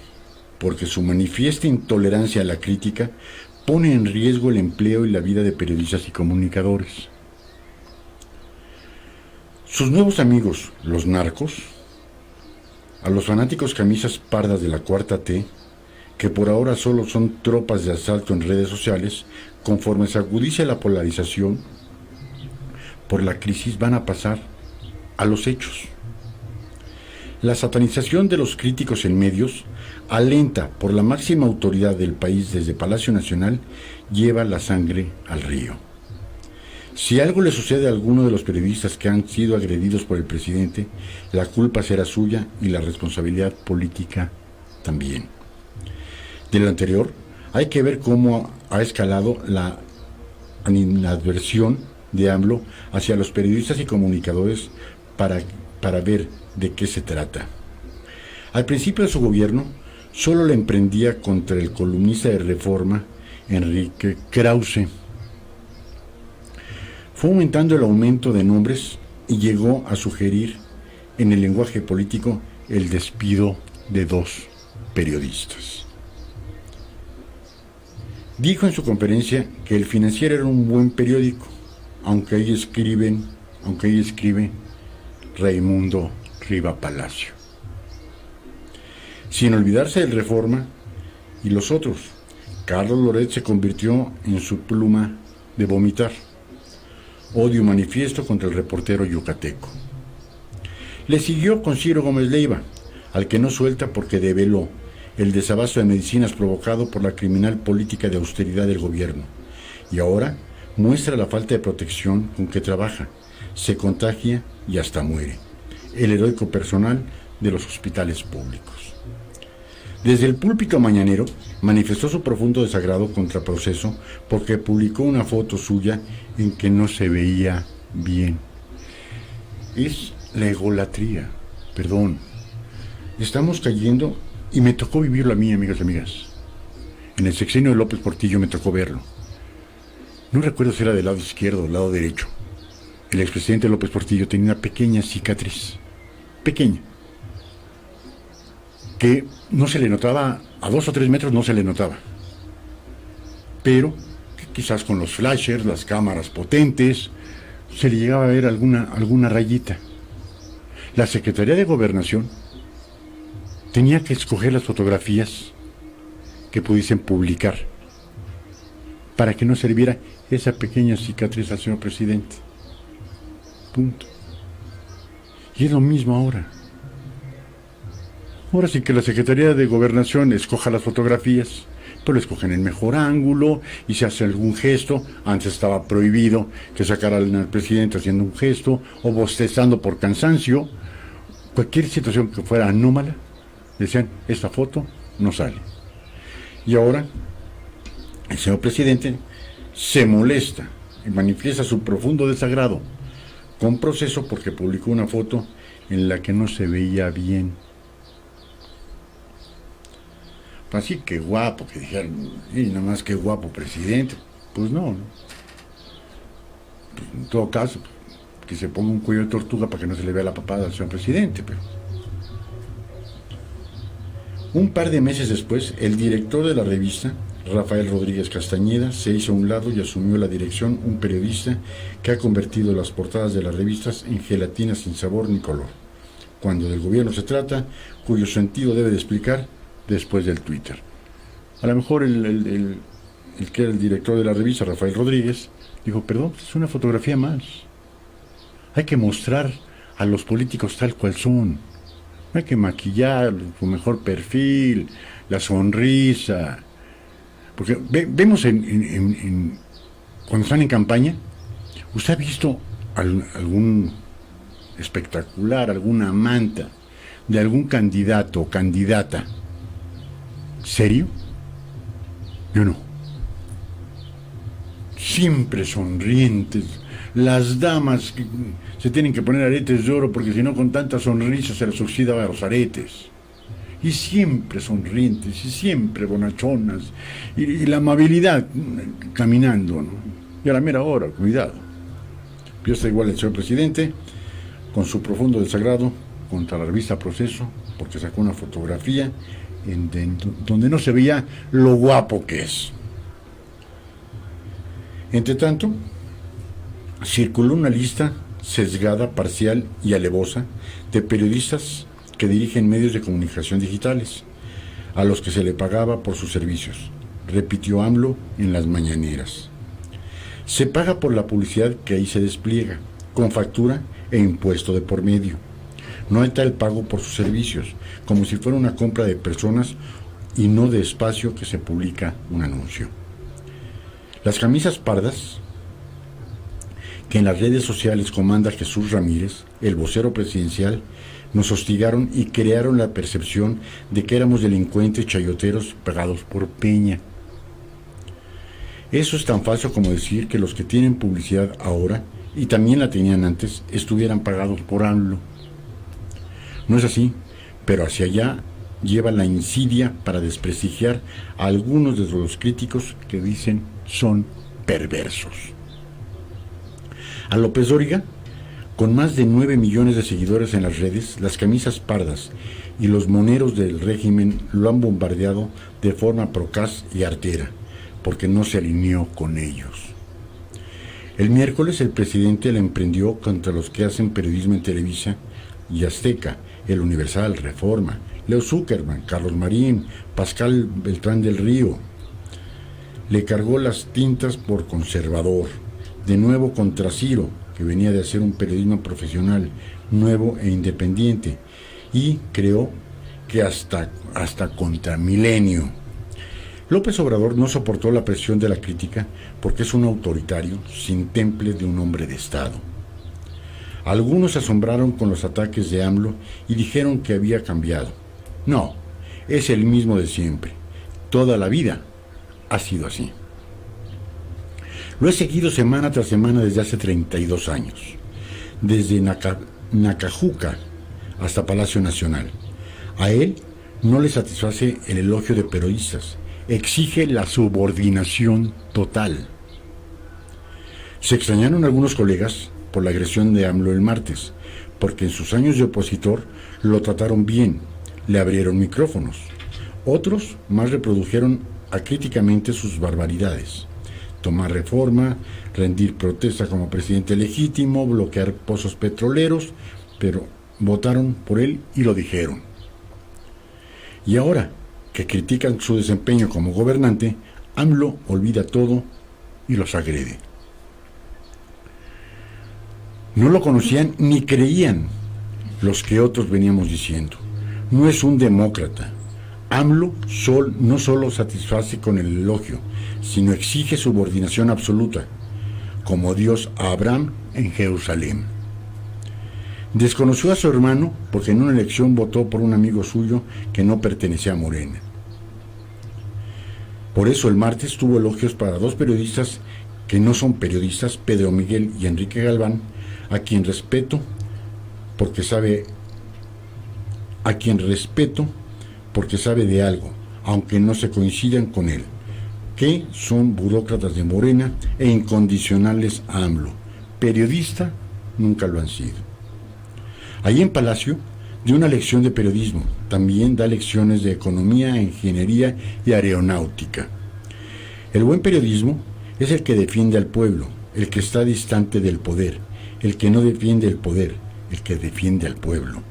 porque su manifiesta intolerancia a la crítica pone en riesgo el empleo y la vida de periodistas y comunicadores. Sus nuevos amigos, los narcos, a los fanáticos camisas pardas de la cuarta T, que por ahora solo son tropas de asalto en redes sociales, conforme se agudice la polarización por la crisis, van a pasar a los hechos. La satanización de los críticos en medios, alenta por la máxima autoridad del país desde Palacio Nacional, lleva la sangre al río. Si algo le sucede a alguno de los periodistas que han sido agredidos por el presidente, la culpa será suya y la responsabilidad política también. De lo anterior, hay que ver cómo ha escalado la animadversión de AMLO hacia los periodistas y comunicadores para ver de qué se trata. Al principio de su gobierno, solo le emprendía contra el columnista de Reforma, Enrique Krause. Fue aumentando el aumento de nombres y llegó a sugerir en el lenguaje político el despido de 2 periodistas. Dijo en su conferencia que El Financiero era un buen periódico, aunque ahí escribe Raimundo Riva Palacio. Sin olvidarse del Reforma y los otros, Carlos Loret se convirtió en su pluma de vomitar. Odio manifiesto contra el reportero yucateco. Le siguió con Ciro Gómez Leiva, al que no suelta porque develó el desabasto de medicinas provocado por la criminal política de austeridad del gobierno. Y ahora muestra la falta de protección con que trabaja, se contagia y hasta muere. El heroico personal de los hospitales públicos. Desde el púlpito mañanero manifestó su profundo desagrado contra Proceso porque publicó una foto suya en que no se veía bien. Es la egolatría, perdón. Estamos cayendo, y me tocó vivirlo a mí, amigas y amigas. En el sexenio de López Portillo me tocó verlo. No recuerdo si era del lado izquierdo o del lado derecho. El expresidente López Portillo tenía una pequeña cicatriz, pequeña, que no se le notaba, a 2 o 3 metros no se le notaba, pero que quizás con los flashers, las cámaras potentes, se le llegaba a ver alguna rayita. La Secretaría de Gobernación tenía que escoger las fotografías que pudiesen publicar para que no serviera esa pequeña cicatriz al señor presidente. Punto. Y es lo mismo ahora. Ahora sí que la Secretaría de Gobernación escoja las fotografías, pero escogen el mejor ángulo y se hace algún gesto. Antes estaba prohibido que sacaran al presidente haciendo un gesto o bostezando por cansancio. Cualquier situación que fuera anómala, decían, esta foto no sale. Y ahora el señor presidente se molesta y manifiesta su profundo desagrado con Proceso porque publicó una foto en la que no se veía bien. Así que guapo, que dijeron, y nada más que guapo presidente. Pues no. Pues en todo caso, que se ponga un cuello de tortuga para que no se le vea la papada al señor presidente. Pero un par de meses después, el director de la revista, Rafael Rodríguez Castañeda, se hizo a un lado y asumió la dirección un periodista que ha convertido las portadas de las revistas en gelatina sin sabor ni color, cuando del gobierno se trata, cuyo sentido debe de explicar después del Twitter. A lo mejor el que era el director de la revista, Rafael Rodríguez, dijo, perdón, es una fotografía más. Hay que mostrar a los políticos tal cual son. No hay que maquillar su mejor perfil, la sonrisa. Porque vemos cuando están en campaña, ¿usted ha visto algún espectacular, alguna manta de algún candidato o candidata serio? Yo no. Siempre sonrientes. Las damas que se tienen que poner aretes de oro porque si no con tanta sonrisa se les oxida a los aretes. Y siempre sonrientes y siempre bonachonas. Y la amabilidad caminando, ¿no? Y a la mera hora, cuidado. Yo está igual el señor presidente con su profundo desagrado contra la revista Proceso porque sacó una fotografía donde no se veía lo guapo que es. Entre tanto, circuló una lista sesgada, parcial y alevosa de periodistas que dirigen medios de comunicación digitales, a los que se le pagaba por sus servicios, repitió AMLO en las mañaneras. Se paga por la publicidad que ahí se despliega, con factura e impuesto de por medio. No está el pago por sus servicios, como si fuera una compra de personas y no de espacio que se publica un anuncio. Las camisas pardas, que en las redes sociales comanda Jesús Ramírez, el vocero presidencial, nos hostigaron y crearon la percepción de que éramos delincuentes chayoteros pagados por Peña. Eso es tan falso como decir que los que tienen publicidad ahora, y también la tenían antes, estuvieran pagados por AMLO. No es así, pero hacia allá lleva la insidia para desprestigiar a algunos de los críticos que dicen son perversos. A López Dóriga, con más de 9 millones de seguidores en las redes, las camisas pardas y los moneros del régimen lo han bombardeado de forma procaz y artera, porque no se alineó con ellos. El miércoles el presidente la emprendió contra los que hacen periodismo en Televisa y Azteca, El Universal, Reforma, Leo Zuckerman, Carlos Marín, Pascal Beltrán del Río. Le cargó las tintas por conservador, de nuevo contra Ciro, que venía de hacer un periodismo profesional, nuevo e independiente, y creo que hasta contra Milenio. López Obrador no soportó la presión de la crítica porque es un autoritario sin temple de un hombre de Estado. Algunos se asombraron con los ataques de AMLO y dijeron que había cambiado. No, es el mismo de siempre. Toda la vida ha sido así. Lo he seguido semana tras semana desde hace 32 años, desde Nacajuca hasta Palacio Nacional. A él no le satisface el elogio de periodistas, exige la subordinación total. Se extrañaron algunos colegas por la agresión de AMLO el martes, porque en sus años de opositor lo trataron bien, le abrieron micrófonos. Otros más reprodujeron acríticamente sus barbaridades. Tomar Reforma, rendir protesta como presidente legítimo, bloquear pozos petroleros, pero votaron por él y lo dijeron. Y ahora que critican su desempeño como gobernante, AMLO olvida todo y los agrede. No lo conocían ni creían los que otros veníamos diciendo. No es un demócrata. AMLO no solo satisface con el elogio, sino exige subordinación absoluta, como Dios a Abraham en Jerusalén. Desconoció a su hermano porque en una elección votó por un amigo suyo que no pertenecía a Morena. Por eso el martes tuvo elogios para dos periodistas que no son periodistas, Pedro Miguel y Enrique Galván, a quien respeto porque sabe de algo, aunque no se coincidan con él, que son burócratas de Morena e incondicionales a AMLO. Periodista nunca lo han sido. Allí en Palacio dio una lección de periodismo, también da lecciones de economía, ingeniería y aeronáutica. El buen periodismo es el que defiende al pueblo, el que está distante del poder, el que no defiende el poder, el que defiende al pueblo.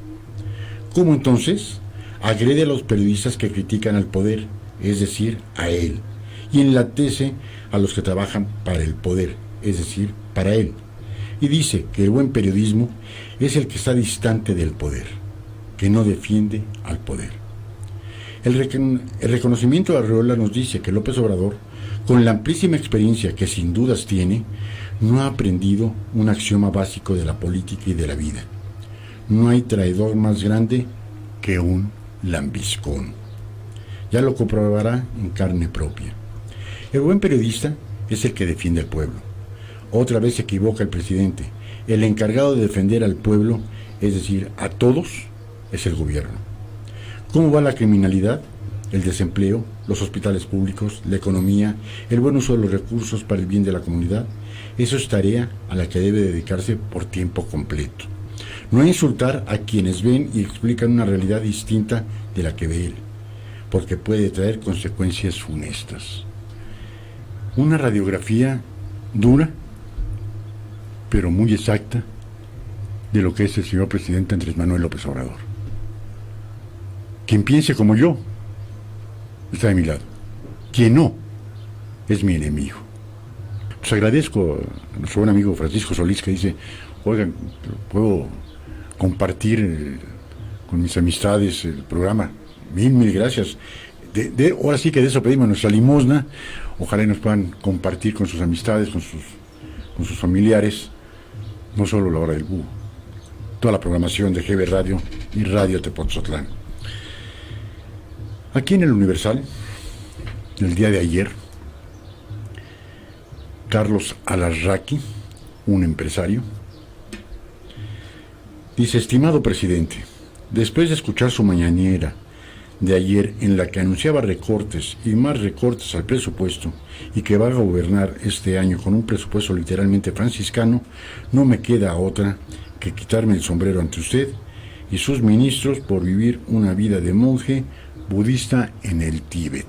¿Cómo entonces? Agrede a los periodistas que critican al poder, es decir, a él, y enlatece a los que trabajan para el poder, es decir, para él. Y dice que el buen periodismo es el que está distante del poder, que no defiende al poder. El reconocimiento de Arreola nos dice que López Obrador, con la amplísima experiencia que sin dudas tiene, no ha aprendido un axioma básico de la política y de la vida. No hay traidor más grande que un lambiscón. Ya lo comprobará en carne propia. El buen periodista es el que defiende al pueblo. Otra vez se equivoca el presidente. El encargado de defender al pueblo, es decir, a todos, es el gobierno. ¿Cómo va la criminalidad? El desempleo, los hospitales públicos, la economía, el buen uso de los recursos para el bien de la comunidad. Eso es tarea a la que debe dedicarse por tiempo completo. No insultar a quienes ven y explican una realidad distinta de la que ve él, porque puede traer consecuencias funestas. Una radiografía dura, pero muy exacta, de lo que es el señor presidente Andrés Manuel López Obrador. Quien piense como yo está de mi lado. Quien no es mi enemigo. Pues agradezco a nuestro buen amigo Francisco Solís, que dice: oigan, puedo compartir con mis amistades el programa. Mil gracias. Ahora sí que de eso pedimos nuestra limosna. Ojalá nos puedan compartir con sus amistades, con sus familiares, no solo la hora del búho, toda la programación de GB Radio y Radio Tepoztlán. Aquí en el Universal, el día de ayer, Carlos Alarraqui, un empresario, dice: estimado presidente, después de escuchar su mañanera de ayer en la que anunciaba recortes y más recortes al presupuesto y que va a gobernar este año con un presupuesto literalmente franciscano, no me queda otra que quitarme el sombrero ante usted y sus ministros por vivir una vida de monje budista en el Tíbet.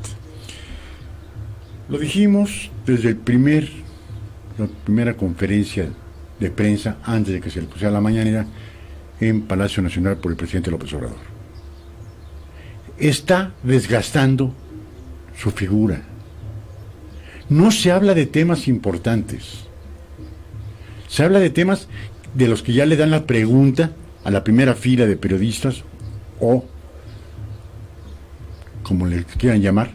Lo dijimos desde la primera conferencia de prensa antes de que se le pusiera la mañanera en Palacio Nacional por el presidente López Obrador. Está desgastando su figura. No se habla de temas importantes. Se habla de temas de los que ya le dan la pregunta a la primera fila de periodistas, o como le quieran llamar,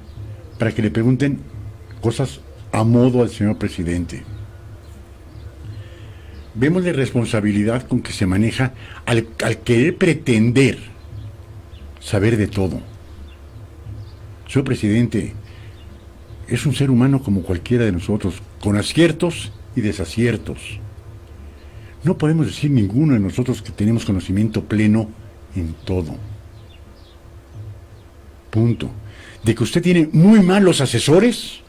para que le pregunten cosas a modo al señor presidente. Vemos la irresponsabilidad con que se maneja al querer pretender saber de todo. Señor presidente, es un ser humano como cualquiera de nosotros, con aciertos y desaciertos. No podemos decir ninguno de nosotros que tenemos conocimiento pleno en todo. Punto. De que usted tiene muy malos asesores,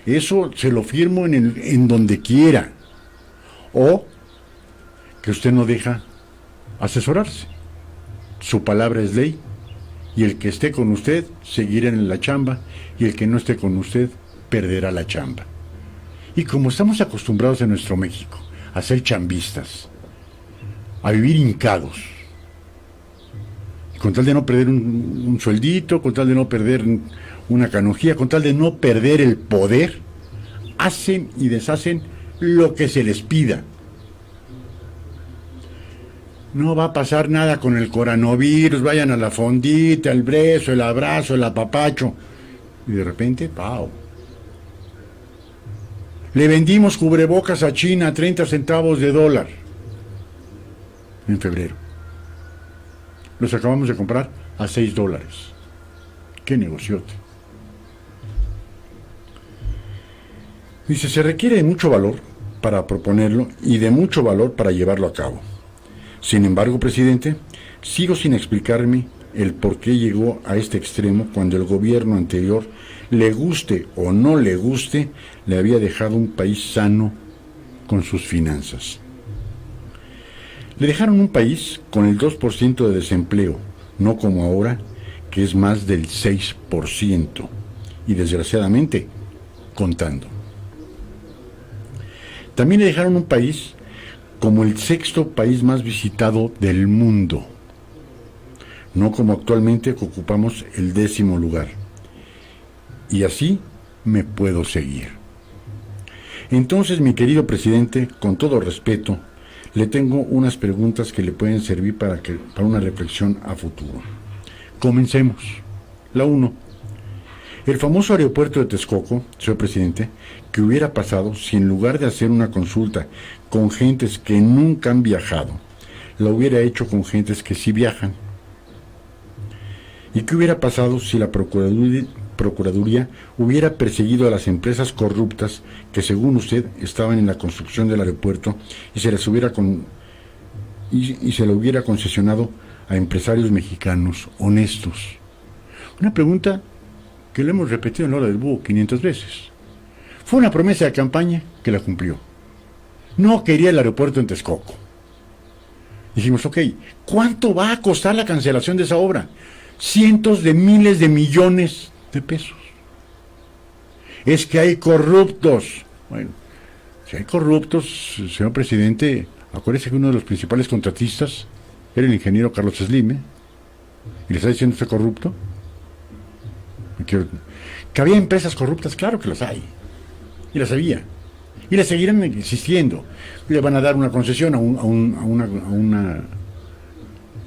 eso se lo firmo en donde quiera. O que usted no deja asesorarse. Su palabra es ley, y el que esté con usted seguirá en la chamba, y el que no esté con usted perderá la chamba. Y como estamos acostumbrados en nuestro México a ser chambistas, a vivir hincados, con tal de no perder un sueldito, con tal de no perder una canonjía, con tal de no perder el poder, hacen y deshacen lo que se les pida. No va a pasar nada con el coronavirus, vayan a la fondita, el beso, el abrazo, el apapacho. Y de repente, ¡pau! Le vendimos cubrebocas a China a 30 centavos de dólar en febrero. Los acabamos de comprar a $6. ¡Qué negociote! Dice: se requiere de mucho valor para proponerlo y de mucho valor para llevarlo a cabo. Sin embargo, presidente, sigo sin explicarme el por qué llegó a este extremo cuando el gobierno anterior, le guste o no le guste, le había dejado un país sano con sus finanzas. Le dejaron un país con el 2% de desempleo, no como ahora, que es más del 6%, y desgraciadamente, contando. También le dejaron un país como el 6º país más visitado del mundo, no como actualmente que ocupamos el 10º lugar. Y así me puedo seguir. Entonces, mi querido presidente, con todo respeto, le tengo unas preguntas que le pueden servir para una reflexión a futuro. Comencemos. La 1. El famoso aeropuerto de Texcoco, señor presidente, ¿qué hubiera pasado si en lugar de hacer una consulta con gentes que nunca han viajado, la hubiera hecho con gentes que sí viajan? ¿Y qué hubiera pasado si la Procuraduría hubiera perseguido a las empresas corruptas que, según usted, estaban en la construcción del aeropuerto y se lo hubiera concesionado a empresarios mexicanos honestos? Una pregunta que lo hemos repetido en la hora del búho 500 veces. Fue una promesa de campaña que la cumplió. No quería el aeropuerto en Texcoco. Dijimos, ok, ¿cuánto va a costar la cancelación de esa obra? Cientos de miles de millones de pesos. Es que hay corruptos. Bueno, si hay corruptos, señor presidente, acuérdese que uno de los principales contratistas era el ingeniero Carlos Slim, ¿y le está diciendo usted corrupto? Que había empresas corruptas, claro que las hay, y las había, y las seguirán existiendo. Le van a dar una concesión a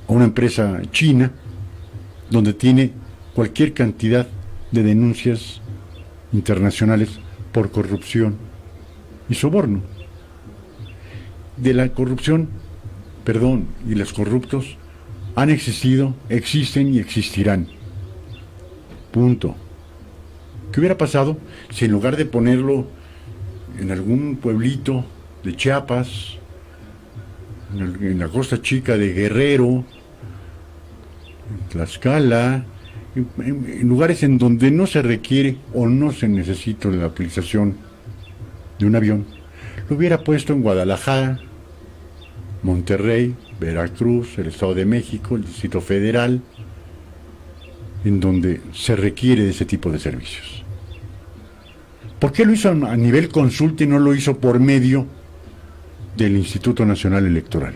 una empresa china donde tiene cualquier cantidad de denuncias internacionales por corrupción y soborno. De la corrupción, y los corruptos han existido, existen y existirán. Punto. ¿Qué hubiera pasado si en lugar de ponerlo en algún pueblito de Chiapas, en la Costa Chica de Guerrero, en Tlaxcala, en lugares en donde no se requiere o no se necesita la utilización de un avión, lo hubiera puesto en Guadalajara, Monterrey, Veracruz, el Estado de México, el Distrito Federal, en donde se requiere de ese tipo de servicios? ¿Por qué lo hizo a nivel consulta y no lo hizo por medio del Instituto Nacional Electoral?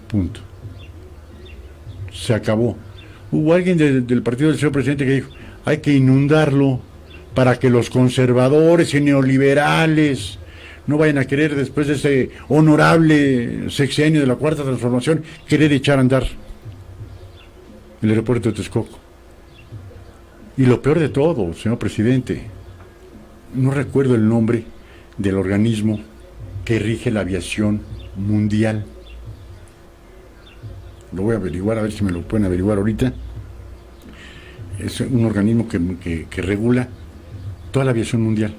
Punto. Se acabó. Hubo alguien del partido del señor presidente que dijo, hay que inundarlo para que los conservadores y neoliberales no vayan a querer, después de ese honorable sexenio de la Cuarta Transformación, querer echar a andar el aeropuerto de Texcoco. Y lo peor de todo, señor presidente, no recuerdo el nombre del organismo que rige la aviación mundial. Lo voy a averiguar, a ver si me lo pueden averiguar ahorita. Es un organismo que regula toda la aviación mundial.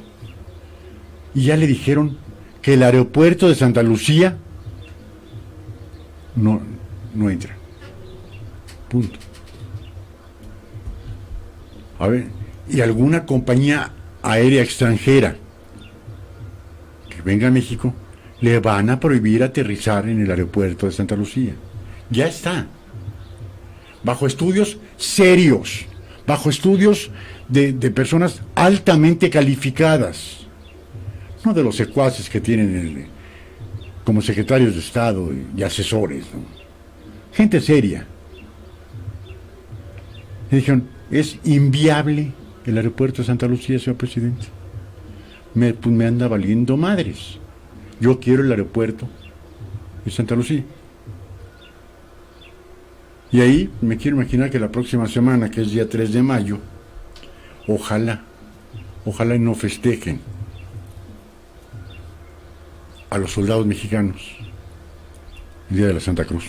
Y ya le dijeron que el aeropuerto de Santa Lucía no entra. Punto. A ver, y alguna compañía aérea extranjera que venga a México, le van a prohibir aterrizar en el aeropuerto de Santa Lucía. Ya está. Bajo estudios serios, bajo estudios de personas altamente calificadas, no de los secuaces que tienen como secretarios de Estado y asesores, ¿no? Gente seria. Le dijeron, es inviable el aeropuerto de Santa Lucía, señor presidente. Me anda valiendo madres. Yo quiero el aeropuerto de Santa Lucía. Y ahí me quiero imaginar que la próxima semana, que es día 3 de mayo, ojalá y no festejen a los soldados mexicanos el día de la Santa Cruz.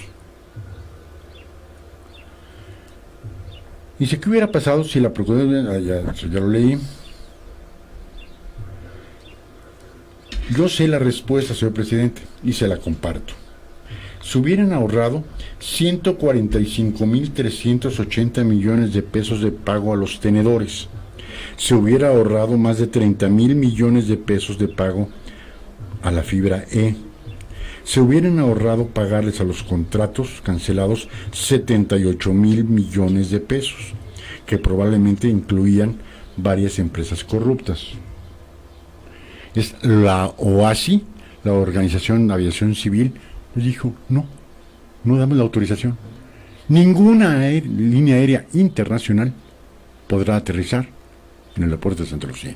Dice, ¿qué hubiera pasado si la Procuraduría, ya lo leí? Yo sé la respuesta, señor presidente, y se la comparto. Se hubieran ahorrado 145.380 millones de pesos de pago a los tenedores. Se hubiera ahorrado más de 30.000 millones de pesos de pago a la fibra E. se hubieran ahorrado pagarles a los contratos cancelados 78,000 millones de pesos, que probablemente incluían varias empresas corruptas. Es la OASI, la Organización de Aviación Civil, dijo, no damos la autorización. Ninguna línea aérea internacional podrá aterrizar en el aeropuerto de Santa Lucía.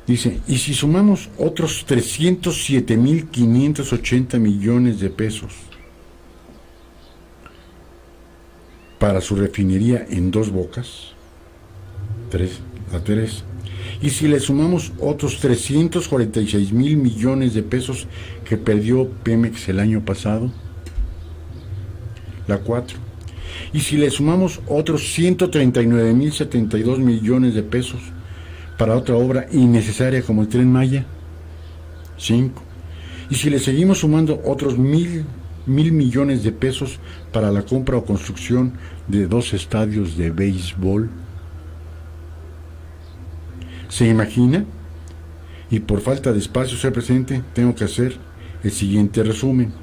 Dice, y si sumamos otros 307,580 millones de pesos para su refinería en Dos Bocas, la Teresa, y si le sumamos otros 346,000 millones de pesos que perdió Pemex el año pasado, la 4, y si le sumamos otros 139,072 millones de pesos para otra obra innecesaria como el Tren Maya, 5, y si le seguimos sumando otros mil millones de pesos para la compra o construcción de 2 estadios de béisbol, ¿se imagina? Y por falta de espacio, señor presidente, tengo que hacer el siguiente resumen.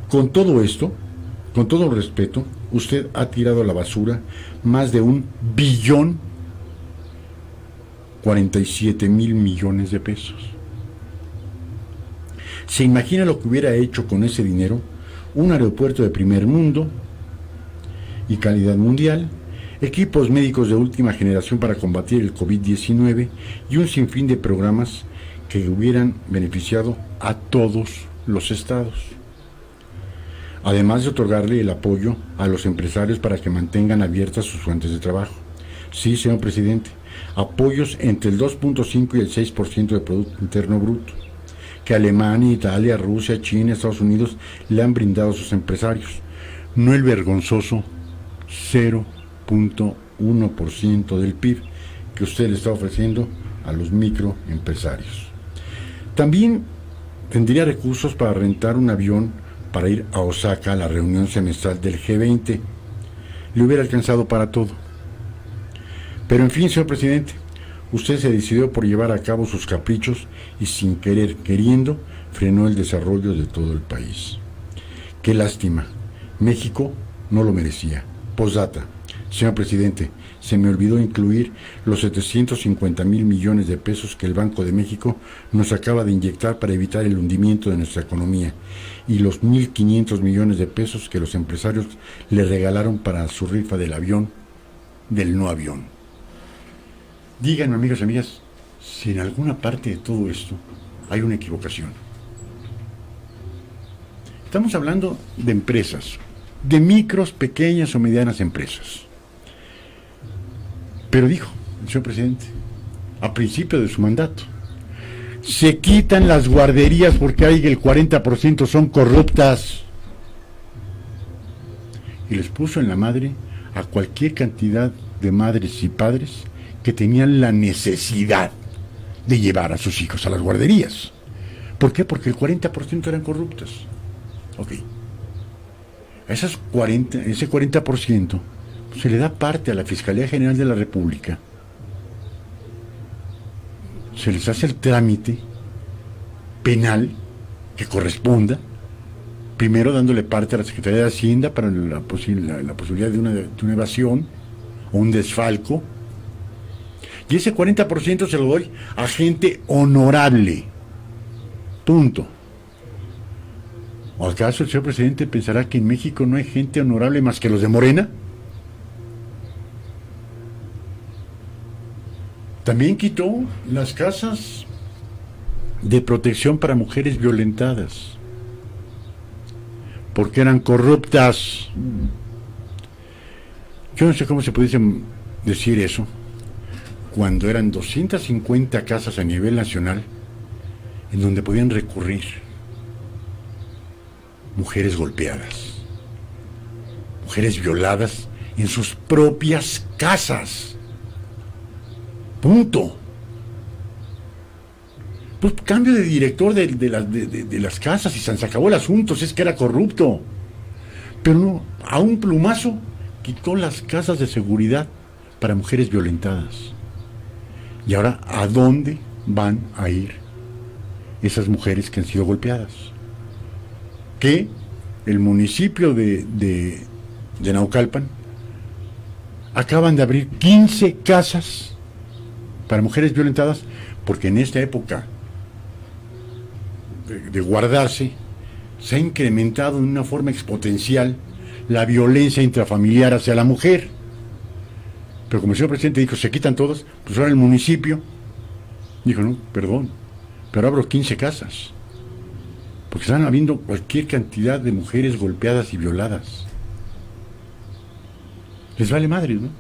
Con todo esto, con todo respeto, usted ha tirado a la basura más de 1,047,000 millones de pesos. ¿Se imagina lo que hubiera hecho con ese dinero? Un aeropuerto de primer mundo y calidad mundial, equipos médicos de última generación para combatir el COVID-19 y un sinfín de programas que hubieran beneficiado a todos los estados. Además de otorgarle el apoyo a los empresarios para que mantengan abiertas sus fuentes de trabajo. Sí, señor presidente, apoyos entre el 2.5 y el 6% del Producto Interno Bruto, que Alemania, Italia, Rusia, China, Estados Unidos le han brindado a sus empresarios, no el vergonzoso 0.1% del PIB que usted le está ofreciendo a los microempresarios. También tendría recursos para rentar un avión para ir a Osaka a la reunión semestral del G20. Le hubiera alcanzado para todo. Pero en fin, señor presidente, usted se decidió por llevar a cabo sus caprichos y sin querer, queriendo, frenó el desarrollo de todo el país. Qué lástima. México no lo merecía. Postdata. Señor presidente, se me olvidó incluir los 750,000 millones de pesos que el Banco de México nos acaba de inyectar para evitar el hundimiento de nuestra economía y los 1,500 millones de pesos que los empresarios le regalaron para su rifa del avión, del no avión. Díganme, amigos y amigas, si en alguna parte de todo esto hay una equivocación. Estamos hablando de empresas, de micros, pequeñas o medianas empresas. Pero dijo el señor presidente, a principio de su mandato, se quitan las guarderías porque hay el 40% son corruptas. Y les puso en la madre a cualquier cantidad de madres y padres que tenían la necesidad de llevar a sus hijos a las guarderías. ¿Por qué? Porque el 40% eran corruptas. Ok. Ese 40% se le da parte a la Fiscalía General de la República. Se les hace el trámite penal que corresponda, primero dándole parte a la Secretaría de Hacienda para la posibilidad de una evasión o un desfalco. Y ese 40% se lo doy a gente honorable. Punto. ¿O acaso el señor presidente pensará que en México no hay gente honorable más que los de Morena? También quitó las casas de protección para mujeres violentadas, porque eran corruptas. Yo no sé cómo se pudiese decir eso, cuando eran 250 casas a nivel nacional en donde podían recurrir mujeres golpeadas, mujeres violadas en sus propias casas. Punto. Pues cambio de director de las casas y se acabó el asunto, si es que era corrupto. Pero no, a un plumazo quitó las casas de seguridad para mujeres violentadas. Y ahora, ¿a dónde van a ir esas mujeres que han sido golpeadas. Que el municipio de Naucalpan acaban de abrir 15 casas para mujeres violentadas, porque en esta época de guardarse se ha incrementado de una forma exponencial la violencia intrafamiliar hacia la mujer. Pero como el señor presidente dijo, se quitan todos, pues ahora el municipio dijo, no, perdón, pero abro 15 casas, porque están habiendo cualquier cantidad de mujeres golpeadas y violadas. Les vale madre, ¿no?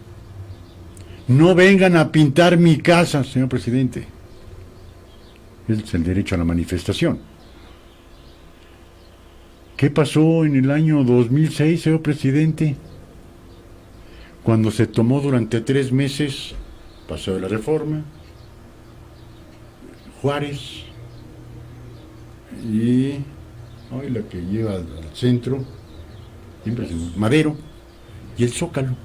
No vengan a pintar mi casa, señor presidente. Es el derecho a la manifestación. ¿Qué pasó en el año 2006, señor presidente? Cuando se tomó durante 3 meses Paseo de la Reforma, Juárez y hoy la que lleva al centro, siempre es Madero y el Zócalo.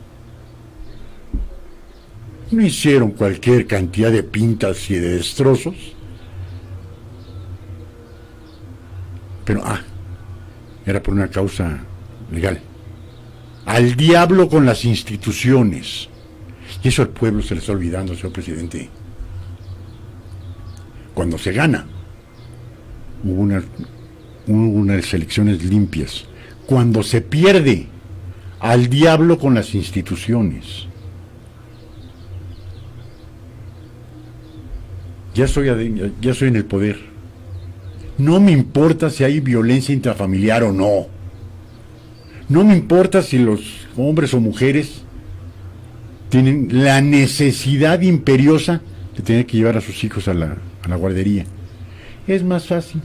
No hicieron cualquier cantidad de pintas y de destrozos, pero era por una causa legal. Al diablo con las instituciones. Y eso al pueblo se le está olvidando, señor presidente. Cuando se gana, hubo unas elecciones limpias. Cuando se pierde, al diablo con las instituciones. Ya estoy en el poder. No me importa si hay violencia intrafamiliar o no. No me importa si los hombres o mujeres tienen la necesidad imperiosa de tener que llevar a sus hijos a la guardería. Es más fácil.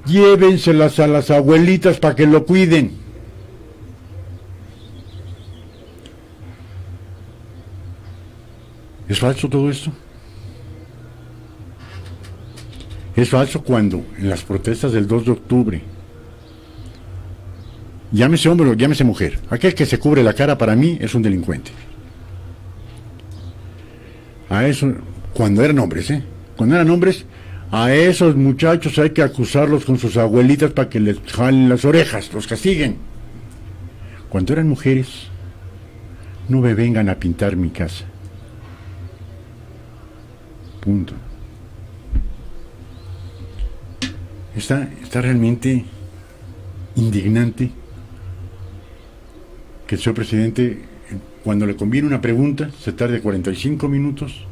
Llévenselas a las abuelitas para que lo cuiden. ¿Es falso todo esto? Es falso cuando en las protestas del 2 de octubre, llámese hombre o llámese mujer, aquel que se cubre la cara para mí es un delincuente. A eso, cuando eran hombres, a esos muchachos hay que acusarlos con sus abuelitas para que les jalen las orejas, los castiguen. Cuando eran mujeres, no me vengan a pintar mi casa. Punto. Está realmente indignante que el señor presidente, cuando le conviene una pregunta, se tarde 45 minutos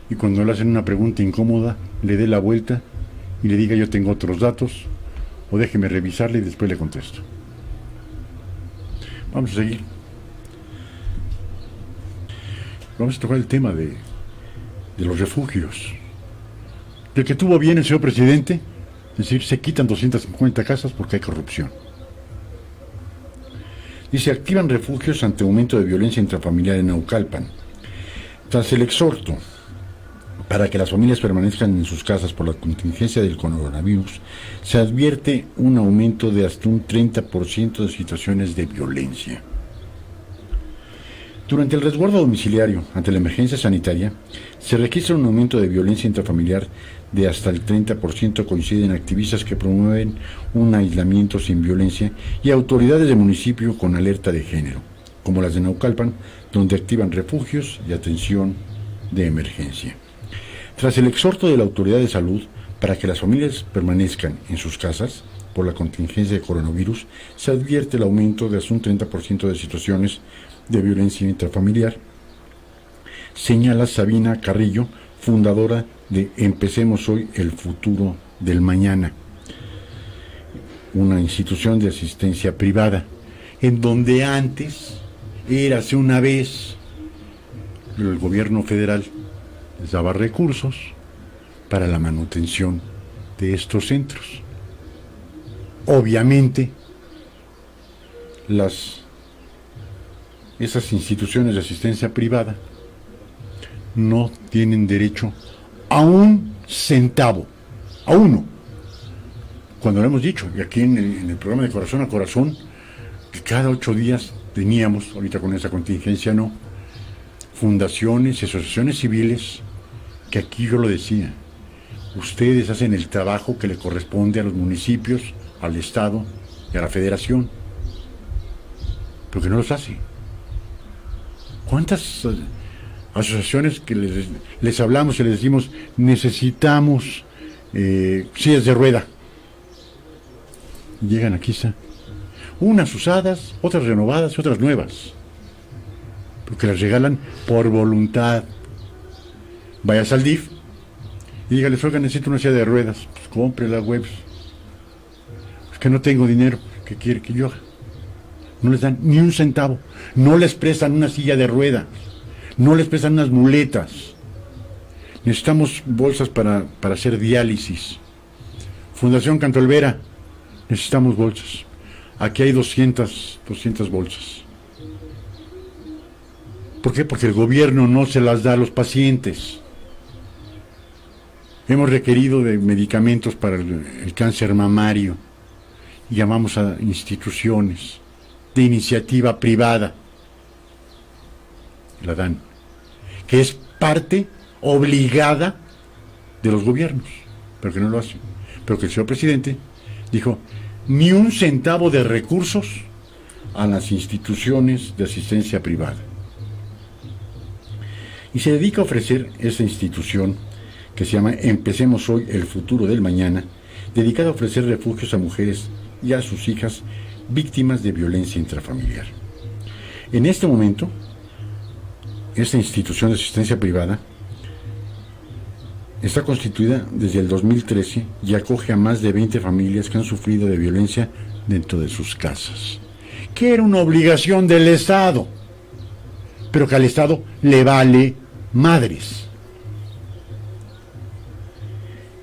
y cuando le hacen una pregunta incómoda, le dé la vuelta y le diga yo tengo otros datos o déjeme revisarle y después le contesto. Vamos a seguir. Vamos a tocar el tema de los refugios. Del que tuvo bien el señor presidente, es decir, se quitan 250 casas porque hay corrupción. Dice, activan refugios ante aumento de violencia intrafamiliar en Naucalpan. Tras el exhorto para que las familias permanezcan en sus casas por la contingencia del coronavirus, se advierte un aumento de hasta un 30% de situaciones de violencia. Durante el resguardo domiciliario ante la emergencia sanitaria, se registra un aumento de violencia intrafamiliar de hasta el 30%, coinciden activistas que promueven un aislamiento sin violencia y autoridades de municipio con alerta de género, como las de Naucalpan, donde activan refugios y atención de emergencia. Tras el exhorto de la autoridad de salud para que las familias permanezcan en sus casas por la contingencia de coronavirus, se advierte el aumento de hasta un 30% de situaciones de violencia intrafamiliar, señala Sabina Carrillo, fundadora de Empecemos Hoy el Futuro del Mañana, una institución de asistencia privada, en donde antes, érase una vez, el gobierno federal les daba recursos para la manutención de estos centros. Obviamente, esas instituciones de asistencia privada no tienen derecho a un centavo, a uno. Cuando lo hemos dicho, y aquí en el programa de Corazón a Corazón, que cada 8 días teníamos, ahorita con esa contingencia no, fundaciones y asociaciones civiles, que aquí yo lo decía, Ustedes hacen el trabajo que le corresponde a los municipios, al Estado y a la Federación, pero que no los hace. ¿Cuántas asociaciones que les hablamos y les decimos necesitamos sillas de rueda? Y llegan aquí, está. Unas usadas, otras renovadas y otras nuevas, porque las regalan por voluntad. Vayas al DIF y dígales, oiga, necesito una silla de ruedas. Pues cómprela, web. Es que no tengo dinero. ¿Qué quiere que yo haga? No les dan ni un centavo. No les prestan una silla de ruedas. No les prestan unas muletas. Necesitamos bolsas para hacer diálisis. Fundación Cantolvera, necesitamos bolsas. Aquí hay 200 bolsas. ¿Por qué? Porque el gobierno no se las da a los pacientes. Hemos requerido de medicamentos para el cáncer mamario. Y llamamos a instituciones de iniciativa privada. La dan. Que es parte obligada de los gobiernos, pero que no lo hacen. Pero que el señor presidente dijo, ni un centavo de recursos a las instituciones de asistencia privada. Y se dedica a ofrecer esta institución que se llama Empecemos Hoy, el Futuro del Mañana, dedicada a ofrecer refugios a mujeres y a sus hijas víctimas de violencia intrafamiliar. En este momento, esta institución de asistencia privada está constituida desde el 2013 y acoge a más de 20 familias que han sufrido de violencia dentro de sus casas, que era una obligación del Estado, pero que al Estado le vale madres.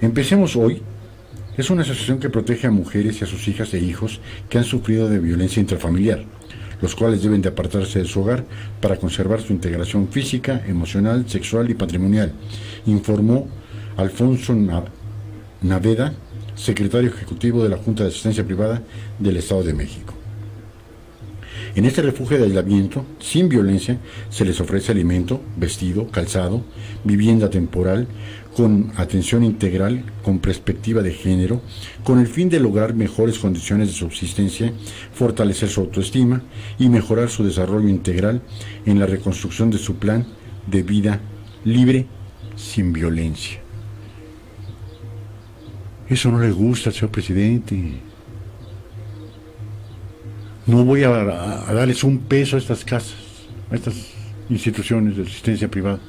Empecemos Hoy es una asociación que protege a mujeres y a sus hijas e hijos que han sufrido de violencia intrafamiliar, los cuales deben de apartarse de su hogar para conservar su integración física, emocional, sexual y patrimonial, informó Alfonso Naveda, secretario ejecutivo de la Junta de Asistencia Privada del Estado de México. En este refugio de aislamiento, sin violencia, se les ofrece alimento, vestido, calzado, vivienda temporal, con atención integral, con perspectiva de género, con el fin de lograr mejores condiciones de subsistencia, fortalecer su autoestima y mejorar su desarrollo integral en la reconstrucción de su plan de vida libre, sin violencia. Eso no le gusta al señor presidente. No voy a darles un peso a estas casas, a estas instituciones de asistencia privada.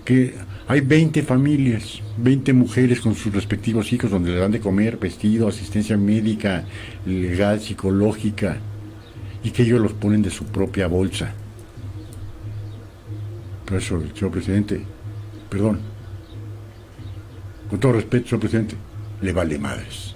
Que hay 20 familias, 20 mujeres con sus respectivos hijos donde le dan de comer, vestido, asistencia médica, legal, psicológica, y que ellos los ponen de su propia bolsa. Por eso, señor presidente, perdón, con todo respeto, señor presidente, le vale madres.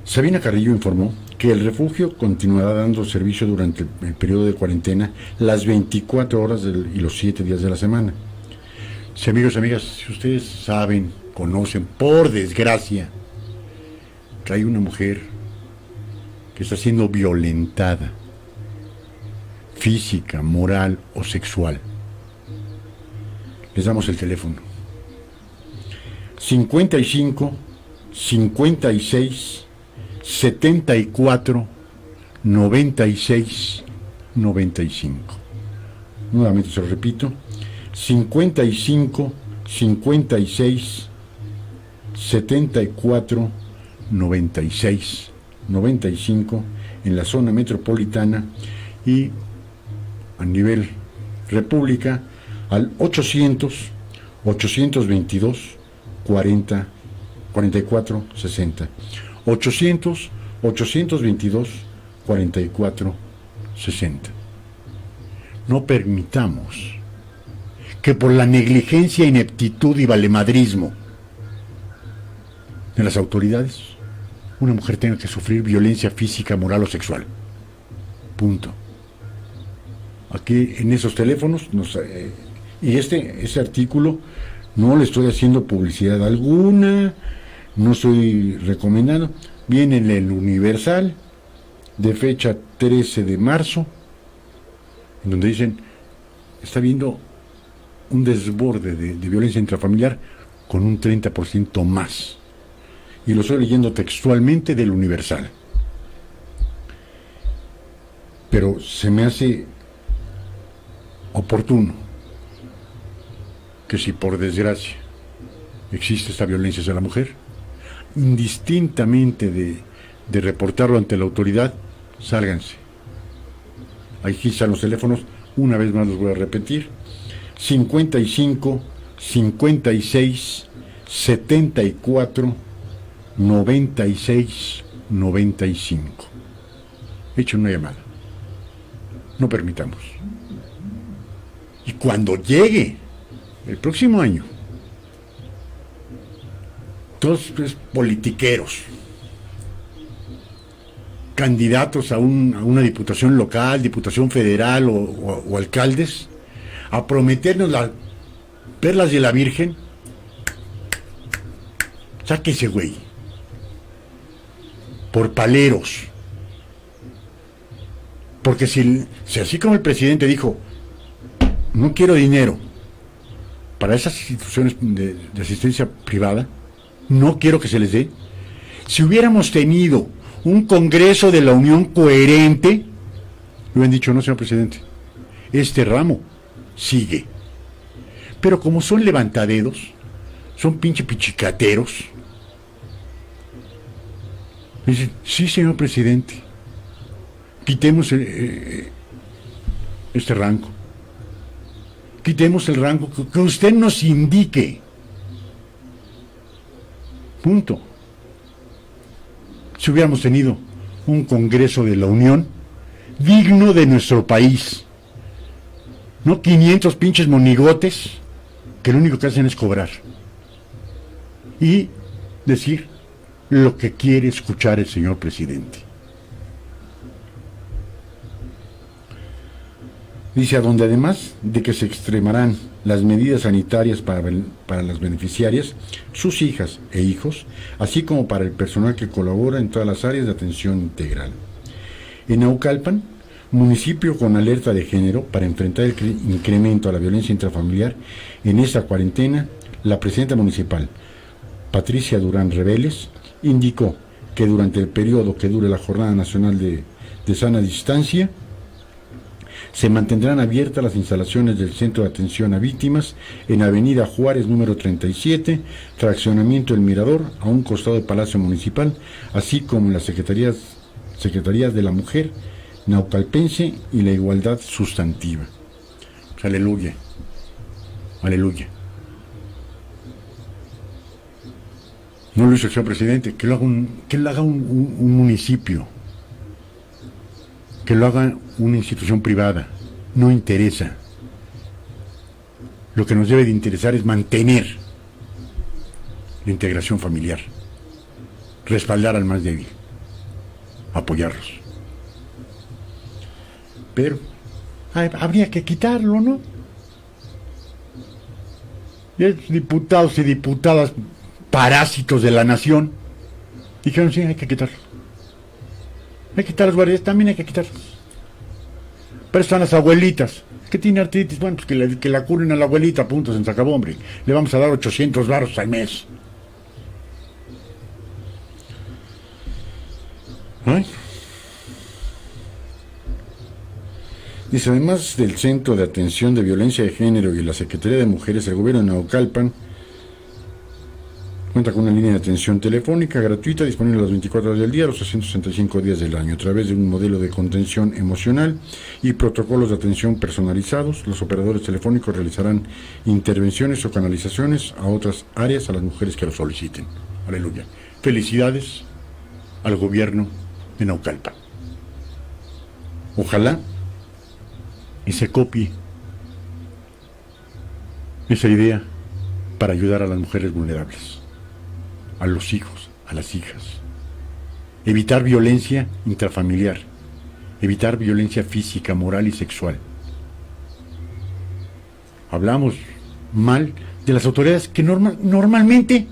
Sabina Carrillo informó que el refugio continuará dando servicio durante el periodo de cuarentena las 24 horas y los 7 días de la semana. Si amigos y amigas, si ustedes saben, conocen, por desgracia, que hay una mujer que está siendo violentada, física, moral o sexual, les damos el teléfono. 55 56 74 96 95. Nuevamente se lo repito, 55 56 74 96 95 en la zona metropolitana y a nivel república al 822 40 44 60. 822 44 60. No permitamos que por la negligencia, ineptitud y valemadrismo de las autoridades una mujer tenga que sufrir violencia física, moral o sexual. Punto. Aquí en esos teléfonos y este artículo no le estoy haciendo publicidad alguna, no estoy recomendando. Viene en el Universal de fecha 13 de marzo, en donde dicen está habiendo un desborde de violencia intrafamiliar con un 30% más. Y lo estoy leyendo textualmente del Universal. Pero se me hace oportuno que si por desgracia existe esta violencia hacia la mujer, indistintamente de reportarlo ante la autoridad, sálganse. Aquí están los teléfonos, una vez más los voy a repetir: 55 56 74 96 95. Echen una llamada. No permitamos. Y cuando llegue el próximo año, todos pues, politiqueros, candidatos a una diputación local, diputación federal o alcaldes, a prometernos las perlas de la Virgen, sáquese, güey, por paleros. Porque si así como el presidente dijo, no quiero dinero para esas instituciones de asistencia privada, no quiero que se les dé. Si hubiéramos tenido un Congreso de la Unión coherente, le hubieran dicho, no, señor presidente, este ramo sigue. Pero como son levantadedos, son pinche pichicateros, dicen, sí, señor presidente, quitemos este rango. Quitemos el rango que usted nos indique. Punto. Si hubiéramos tenido un Congreso de la Unión digno de nuestro país, no 500 pinches monigotes que lo único que hacen es cobrar y decir lo que quiere escuchar el señor presidente. Dice, a donde además de que se extremarán las medidas sanitarias para las beneficiarias, sus hijas e hijos, así como para el personal que colabora en todas las áreas de atención integral. En Naucalpan, municipio con alerta de género para enfrentar el incremento a la violencia intrafamiliar, en esta cuarentena, la presidenta municipal, Patricia Durán Reveles, indicó que durante el periodo que dure la Jornada Nacional de Sana Distancia, se mantendrán abiertas las instalaciones del Centro de Atención a Víctimas en Avenida Juárez número 37, fraccionamiento El Mirador, a un costado del Palacio Municipal, así como en las Secretarías de la Mujer Naucalpense y la Igualdad Sustantiva. Aleluya. Aleluya. No lo hizo el señor presidente, que lo haga un municipio, que lo haga una institución privada. No interesa. Lo que nos debe de interesar es mantener la integración familiar, respaldar al más débil, apoyarlos. Pero habría que quitarlo, ¿no? Y diputados y diputadas parásitos de la nación dijeron, sí, hay que quitarlo. Hay que quitar los guardias, también hay que quitarlos. Pero están las abuelitas. ¿Qué tiene artritis? Bueno, pues que la curen a la abuelita, punto, se acabó, hombre. Le vamos a dar 800 varos al mes. ¿Ay? Dice, además del Centro de Atención de Violencia de Género y la Secretaría de Mujeres, el gobierno de Naucalpan cuenta con una línea de atención telefónica gratuita disponible las 24 horas del día, los 365 días del año. A través de un modelo de contención emocional y protocolos de atención personalizados, los operadores telefónicos realizarán intervenciones o canalizaciones a otras áreas a las mujeres que lo soliciten. Aleluya. Felicidades al gobierno de Naucalpan. Ojalá y se copie esa idea para ayudar a las mujeres vulnerables, a los hijos, a las hijas. Evitar violencia intrafamiliar, evitar violencia física, moral y sexual. Hablamos mal de las autoridades que normalmente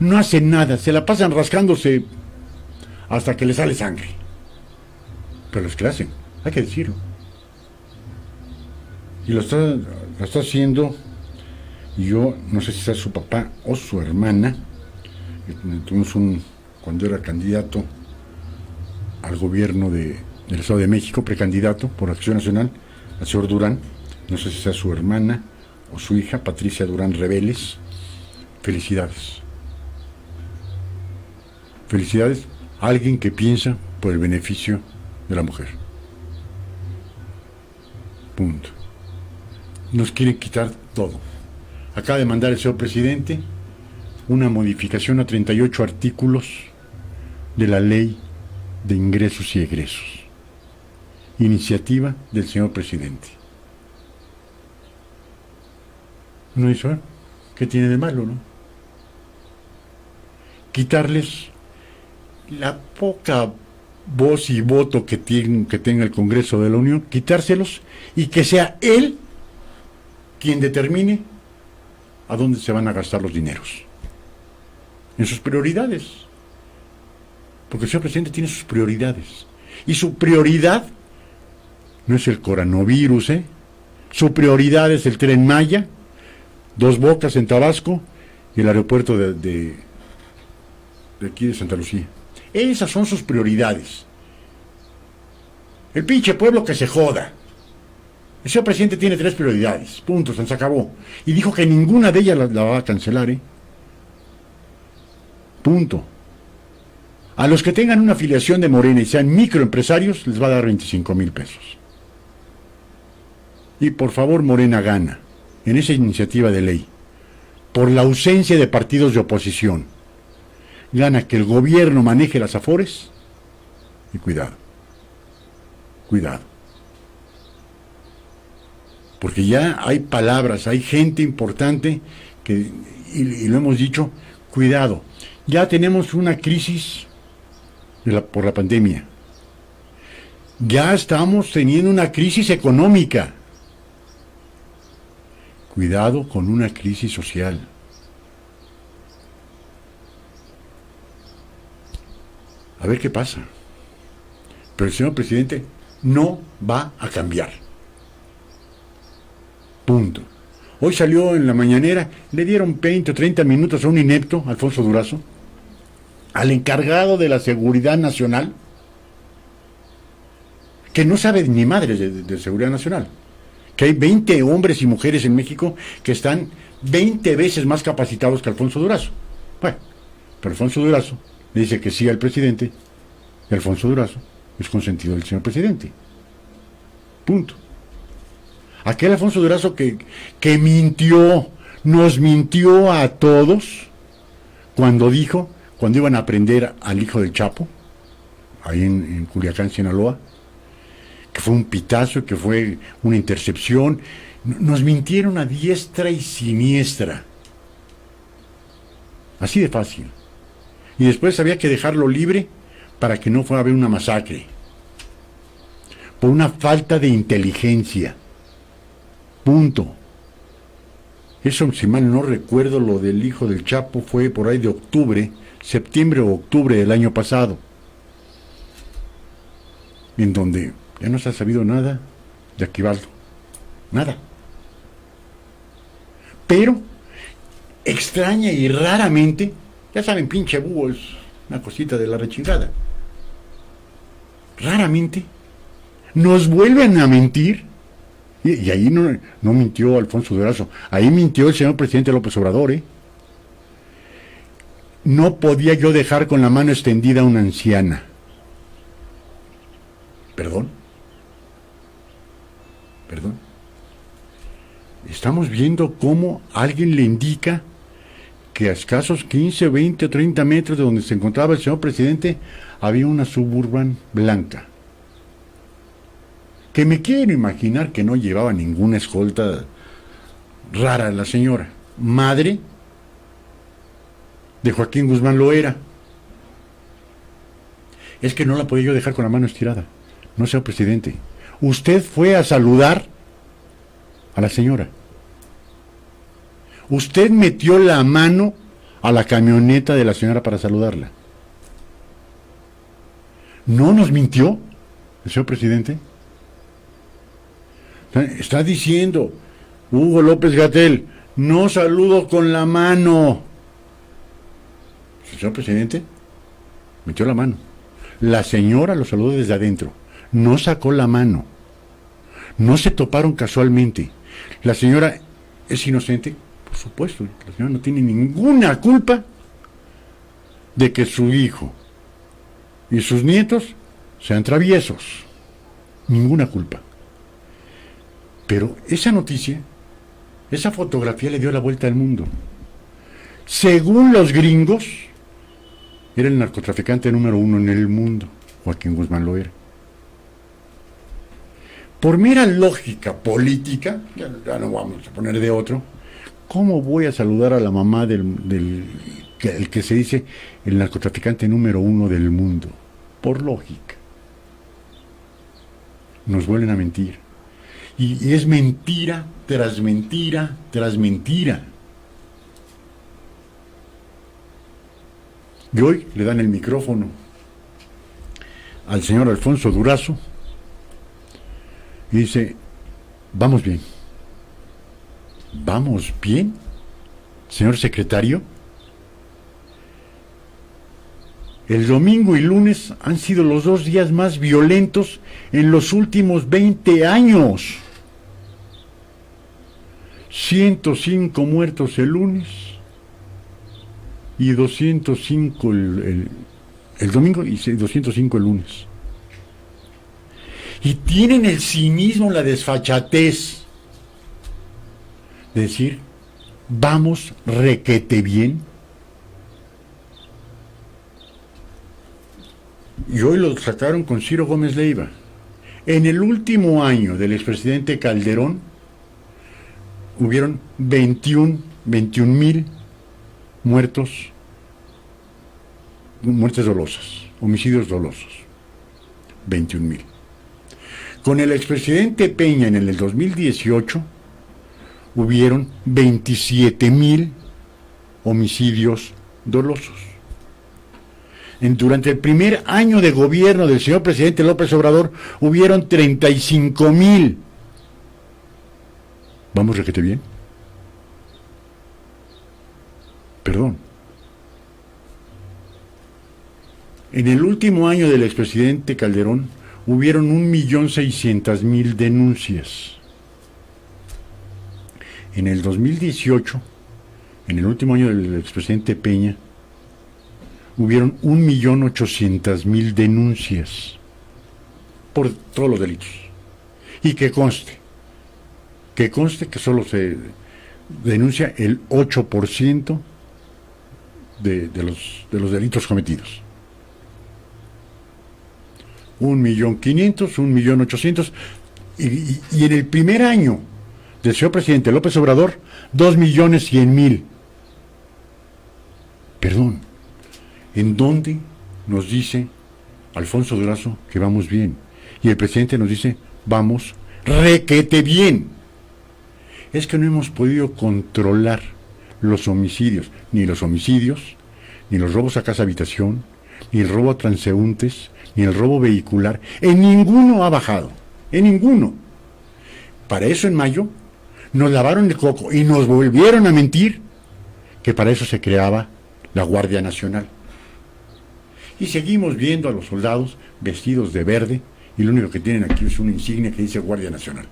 no hacen nada, se la pasan rascándose hasta que les sale sangre. Pero los que la hacen, hay que decirlo. Y lo está haciendo, y yo no sé si sea su papá o su hermana. Tuvimos cuando era candidato al gobierno del Estado de México, precandidato por Acción Nacional, al señor Durán, no sé si sea su hermana o su hija, Patricia Durán Reveles. Felicidades. Felicidades a alguien que piensa por el beneficio de la mujer. Punto. Nos quieren quitar todo. Acaba de mandar el señor presidente una modificación a 38 artículos de la ley de ingresos y egresos. Iniciativa del señor presidente. ¿No hizo? ¿Qué tiene de malo, no? Quitarles la poca voz y voto que tenga el Congreso de la Unión, quitárselos y que sea él quien determine a dónde se van a gastar los dineros. En sus prioridades. Porque el señor presidente tiene sus prioridades. Y su prioridad no es el coronavirus, ¿eh? Su prioridad es el Tren Maya, Dos Bocas en Tabasco y el aeropuerto de aquí de Santa Lucía. Esas son sus prioridades. El pinche pueblo que se joda. El señor presidente tiene 3 prioridades. Punto, se acabó. Y dijo que ninguna de ellas la va a cancelar, ¿eh? Punto. A los que tengan una afiliación de Morena y sean microempresarios, les va a dar 25,000 pesos. Y por favor, Morena gana en esa iniciativa de ley, por la ausencia de partidos de oposición. Gana que el gobierno maneje las afores y cuidado. Cuidado. Porque ya hay palabras, hay gente importante que, y lo hemos dicho, cuidado. Ya tenemos una crisis por la pandemia. Ya estamos teniendo una crisis económica. Cuidado con una crisis social. A ver qué pasa. Pero el señor presidente no va a cambiar. Punto. Hoy salió en la mañanera, le dieron 20 o 30 minutos a un inepto, Alfonso Durazo, al encargado de la seguridad nacional, que no sabe ni madre de seguridad nacional. Que hay 20 hombres y mujeres en México que están 20 veces más capacitados que Alfonso Durazo. Bueno, pero Alfonso Durazo le dice que sí al presidente, y Alfonso Durazo es consentido del señor presidente. Punto. Aquel Alfonso Durazo que mintió, nos mintió a todos cuando dijo, cuando iban a prender al hijo del Chapo, ahí en Culiacán, Sinaloa, que fue un pitazo, que fue una intercepción. Nos mintieron a diestra y siniestra. Así de fácil. Y después había que dejarlo libre para que no fuera a haber una masacre. Por una falta de inteligencia. Punto. Eso, si mal no recuerdo, lo del hijo del Chapo fue por ahí de octubre, septiembre o octubre del año pasado. En donde ya no se ha sabido nada de Aquivaldo. Nada. Pero, extraña y raramente, ya saben, pinche búho es una cosita de la rechingada. Raramente nos vuelven a mentir. Y ahí no mintió Alfonso Durazo, ahí mintió el señor presidente López Obrador, ¿eh? No podía yo dejar con la mano extendida a una anciana. ¿Perdón? ¿Perdón? Estamos viendo cómo alguien le indica que a escasos 15, 20 o 30 metros de donde se encontraba el señor presidente había una Suburban blanca. Que me quiero imaginar que no llevaba ninguna escolta rara la señora. Madre de Joaquín Guzmán Loera. Es que no la podía yo dejar con la mano estirada. No, señor presidente. Usted fue a saludar a la señora. Usted metió la mano a la camioneta de la señora para saludarla. ¿No nos mintió el señor presidente? Está diciendo Hugo López-Gatell, no saludo con la mano. El señor presidente metió la mano. La señora lo saludó desde adentro. No sacó la mano. No se toparon casualmente. La señora es inocente, por supuesto. La señora no tiene ninguna culpa de que su hijo y sus nietos sean traviesos. Ninguna culpa. Pero esa noticia, esa fotografía le dio la vuelta al mundo. Según los gringos, era el narcotraficante número 1 en el mundo. Joaquín Guzmán lo era. Por mera lógica política, ya no vamos a poner de otro, ¿cómo voy a saludar a la mamá el que se dice el narcotraficante número 1 del mundo? Por lógica. Nos vuelven a mentir. Y es mentira tras mentira tras mentira. Y hoy le dan el micrófono al señor Alfonso Durazo y dice, vamos bien. ¿Vamos bien, señor secretario? El domingo y lunes han sido los 2 días más violentos en los últimos 20 años. 105 muertos el lunes y 205 el domingo y 205 el lunes. Y tienen el cinismo, la desfachatez de decir, vamos requete bien. Y hoy lo sacaron con Ciro Gómez Leiva. En el último año del expresidente Calderón hubieron 21,000 muertes dolosas, homicidios dolosos. 21,000. Con el expresidente Peña en el 2018 hubieron 27,000 homicidios dolosos. Durante el primer año de gobierno del señor presidente López Obrador hubieron 35,000. ¿Vamos requete bien? Perdón. En el último año del expresidente Calderón hubieron 1,600,000 denuncias. En el 2018, en el último año del expresidente Peña, hubieron 1,800,000 denuncias por todos los delitos. Y que conste que solo se denuncia el 8% de los delitos cometidos. 1,500,000, 1,800,000, y en el primer año del señor presidente López Obrador, 2,100,000. Perdón, ¿en dónde nos dice Alfonso Durazo que vamos bien? Y el presidente nos dice, vamos requete bien. Es que no hemos podido controlar los homicidios, ni los robos a casa habitación, ni el robo a transeúntes, ni el robo vehicular. En ninguno ha bajado, en ninguno. Para eso en mayo nos lavaron el coco y nos volvieron a mentir que para eso se creaba la Guardia Nacional. Y seguimos viendo a los soldados vestidos de verde, y lo único que tienen aquí es una insignia que dice Guardia Nacional,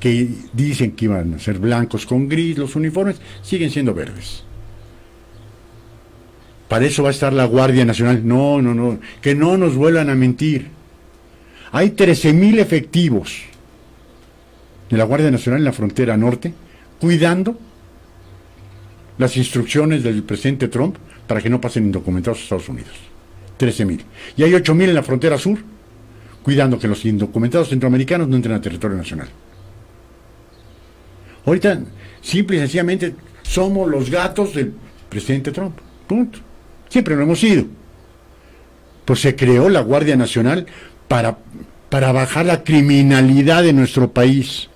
que dicen que iban a ser blancos con gris, los uniformes siguen siendo verdes. Para eso va a estar la Guardia Nacional. No, que no nos vuelvan a mentir. Hay 13,000 efectivos de la Guardia Nacional en la frontera norte, cuidando las instrucciones del presidente Trump para que no pasen indocumentados a Estados Unidos. 13,000. Y hay 8,000 en la frontera sur, cuidando que los indocumentados centroamericanos no entren a territorio nacional. Ahorita, simple y sencillamente, somos los gatos del presidente Trump. Punto. Siempre lo hemos sido. Pues se creó la Guardia Nacional para bajar la criminalidad de nuestro país.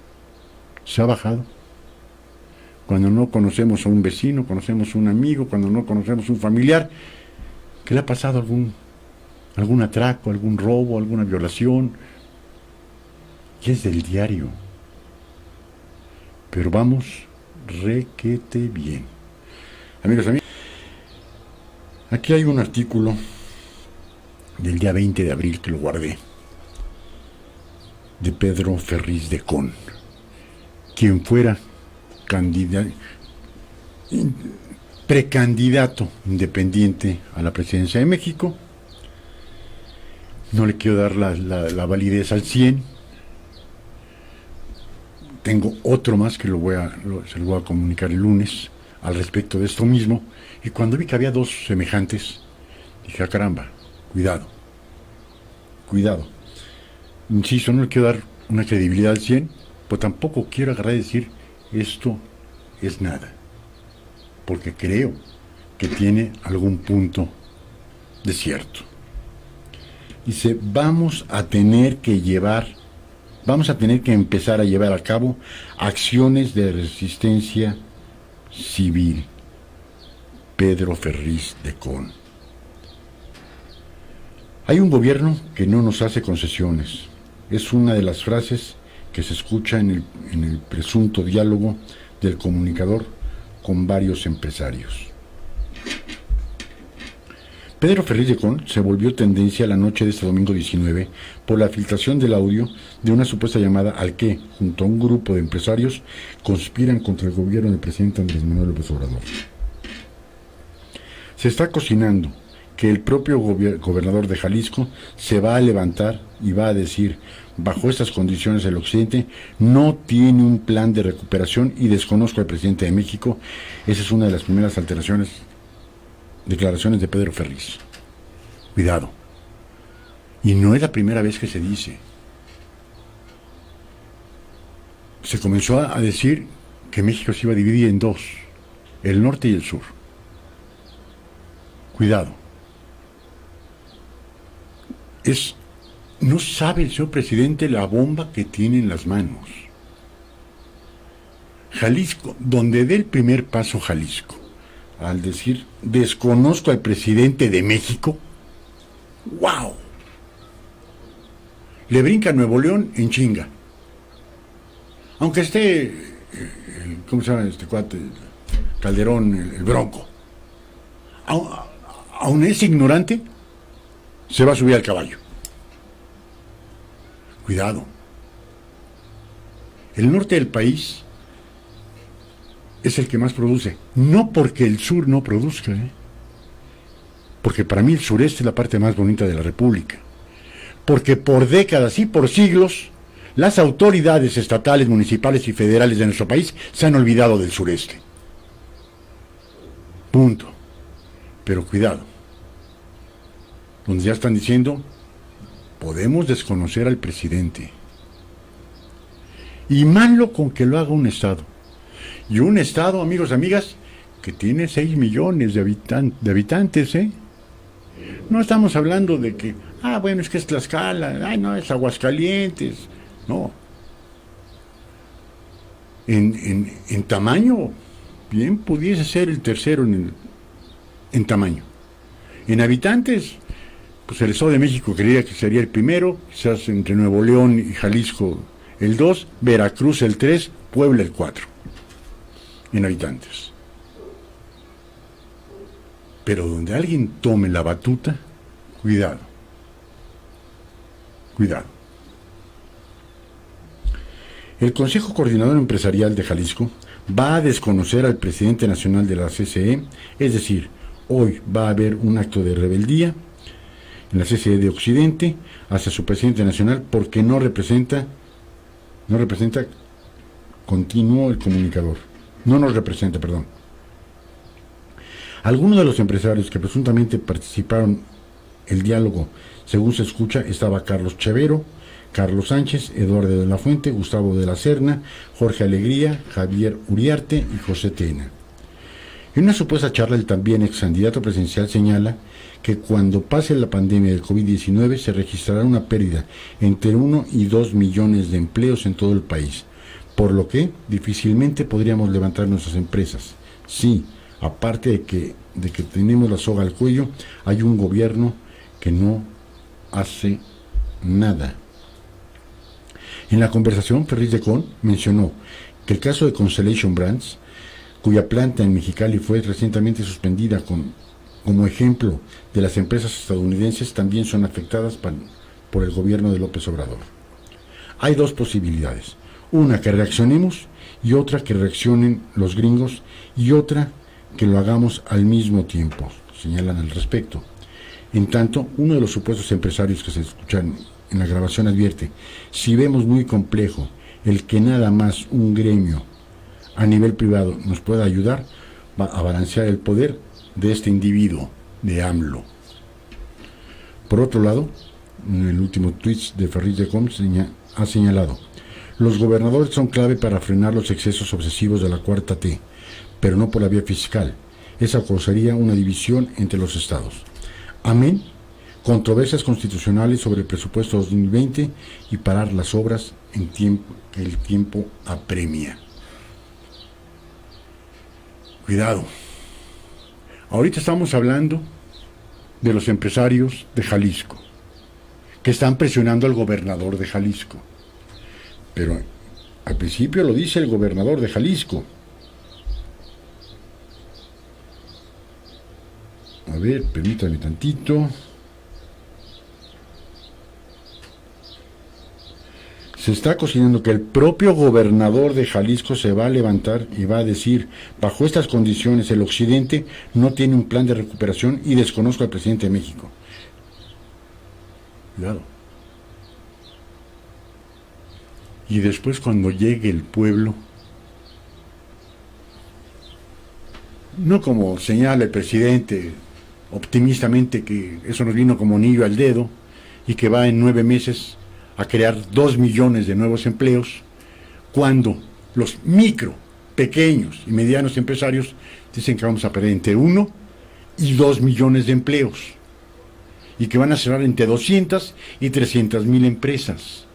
Se ha bajado. Cuando no conocemos a un vecino, conocemos a un amigo, cuando no conocemos a un familiar, ¿qué le ha pasado? ¿Algún atraco, algún robo, alguna violación? Y es del diario. pero vamos requete bien. Amigos, aquí hay un artículo del día 20 de abril que lo guardé, de Pedro Ferriz de Con, quien fuera precandidato independiente a la presidencia de México. No le quiero dar la validez al 100. Tengo otro más que se lo voy a comunicar el lunes al respecto de esto mismo. Y cuando vi que había dos semejantes, dije, caramba, cuidado. Insisto, no le quiero dar una credibilidad al 100, pero tampoco quiero agarrar y decir, esto es nada. Porque creo que tiene algún punto de cierto. Dice, vamos a tener que empezar a llevar a cabo acciones de resistencia civil. Pedro Ferriz de Con. Hay un gobierno que no nos hace concesiones. Es una de las frases que se escucha en el presunto diálogo del comunicador con varios empresarios. Pedro Ferriz de Con se volvió tendencia la noche de este domingo 19 por la filtración del audio de una supuesta llamada al que, junto a un grupo de empresarios, conspiran contra el gobierno del presidente Andrés Manuel López Obrador. Se está cocinando que el propio gobernador de Jalisco se va a levantar y va a decir, bajo estas condiciones el occidente no tiene un plan de recuperación y desconozco al presidente de México. Esa es una de las primeras declaraciones de Pedro Ferriz. Cuidado. Y no es la primera vez que se dice. Se comenzó a decir que México se iba a dividir en dos, el norte y el sur. Cuidado. No sabe el señor presidente la bomba que tiene en las manos. Jalisco, donde dé el primer paso Jalisco, al decir, desconozco al presidente de México, ¡wow! Le brinca Nuevo León en chinga. Aunque esté, ¿cómo se llama este cuate? Calderón, el Bronco. Aún es ignorante, se va a subir al caballo. Cuidado. El norte del país es el que más produce. No porque el sur no produzca, porque para mí el sureste es la parte más bonita de la República. Porque por décadas y por siglos, las autoridades estatales, municipales y federales de nuestro país se han olvidado del sureste. Punto. Pero cuidado. Donde ya están diciendo, podemos desconocer al presidente. Y malo con que lo haga un Estado. Y un Estado, amigos, amigas, que tiene 6 millones de habitantes, No estamos hablando de que, bueno, es que es Tlaxcala, no, es Aguascalientes. No. En tamaño, bien pudiese ser el tercero en tamaño. En habitantes, pues el Estado de México creía que sería el primero, quizás entre Nuevo León y Jalisco el 2, Veracruz el 3, Puebla el 4, en habitantes. Pero donde alguien tome la batuta, cuidado. El Consejo Coordinador Empresarial de Jalisco va a desconocer al presidente nacional de la CCE, es decir, hoy va a haber un acto de rebeldía en la CCE de Occidente hacia su presidente nacional porque no representa, continuó el comunicador, no nos representa, perdón. Algunos de los empresarios que presuntamente participaron en el diálogo, según se escucha, estaba Carlos Chavero, Carlos Sánchez, Eduardo de la Fuente, Gustavo de la Serna, Jorge Alegría, Javier Uriarte y José Tena. En una supuesta charla, el también ex candidato presidencial señala que cuando pase la pandemia del COVID-19 se registrará una pérdida entre 1 y 2 millones de empleos en todo el país, por lo que difícilmente podríamos levantar nuestras empresas. Sí, aparte de que tenemos la soga al cuello, hay un gobierno que no hace nada. En la conversación, Ferriz de Con mencionó que el caso de Constellation Brands, cuya planta en Mexicali fue recientemente suspendida como ejemplo de las empresas estadounidenses, también son afectadas por el gobierno de López Obrador. Hay dos posibilidades, una que reaccionemos y otra que reaccionen los gringos y otra que lo hagamos al mismo tiempo, señalan al respecto. En tanto, uno de los supuestos empresarios que se escuchan en la grabación advierte, si vemos muy complejo el que nada más un gremio a nivel privado nos pueda ayudar a balancear el poder de este individuo, de AMLO. Por otro lado, en el último tweet de Ferriz de Com ha señalado, los gobernadores son clave para frenar los excesos obsesivos de la cuarta T, pero no por la vía fiscal. Esa causaría una división entre los estados. Amén. Controversias constitucionales sobre el presupuesto 2020 y parar las obras en tiempo que el tiempo apremia. Cuidado. Ahorita estamos hablando de los empresarios de Jalisco, que están presionando al gobernador de Jalisco. Pero al principio lo dice el gobernador de Jalisco. A ver, permítame tantito. Se está cocinando que el propio gobernador de Jalisco se va a levantar y va a decir, bajo estas condiciones el occidente no tiene un plan de recuperación y desconozco al presidente de México. Cuidado. Y después cuando llegue el pueblo, no como señala el presidente optimistamente que eso nos vino como anillo al dedo y que va en 9 meses a crear 2 millones de nuevos empleos, cuando los micro, pequeños y medianos empresarios dicen que vamos a perder entre 1 y 2 millones de empleos y que van a cerrar entre 200 y 300 mil empresas.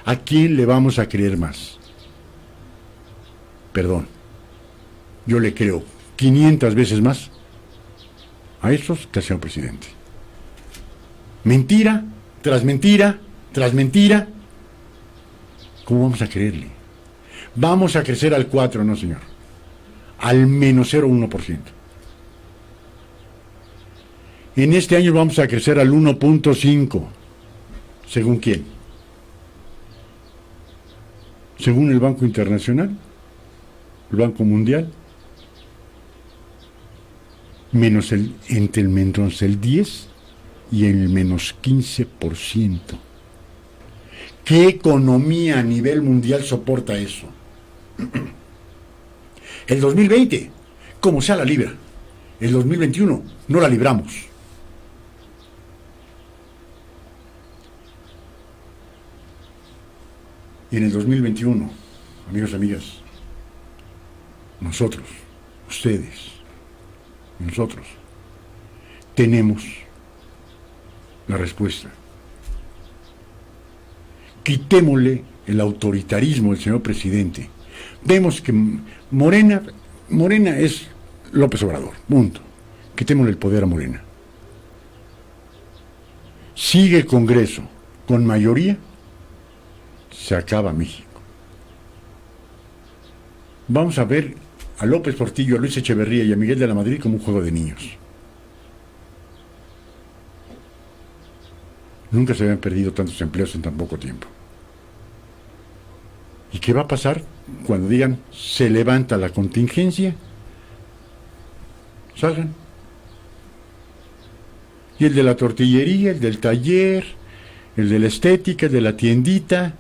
¿A quién le vamos a creer más? Perdón, yo le creo 500 veces más a esos que al señor presidente. Mentira tras mentira, tras mentira. ¿Cómo vamos a creerle? Vamos a crecer al 4, no señor. Al menos 0,1%. En este año vamos a crecer al 1,5. ¿Según quién? ¿Según el Banco Internacional? ¿El Banco Mundial? Entre el menos el 10 y el menos 15%. ¿Qué economía a nivel mundial soporta eso? El 2020, como sea la libra. El 2021, no la libramos. Y en el 2021, amigos y amigas, nosotros, ustedes, nosotros, tenemos la respuesta. Quitémosle el autoritarismo del señor presidente. Vemos que Morena es López Obrador, punto. Quitémosle el poder a Morena. Sigue el Congreso con mayoría, se acaba México. Vamos a ver a López Portillo, a Luis Echeverría y a Miguel de la Madrid como un juego de niños. Nunca se habían perdido tantos empleos en tan poco tiempo. ¿Y qué va a pasar cuando digan se levanta la contingencia? Salgan. Y el de la tortillería, el del taller, el de la estética, el de la tiendita,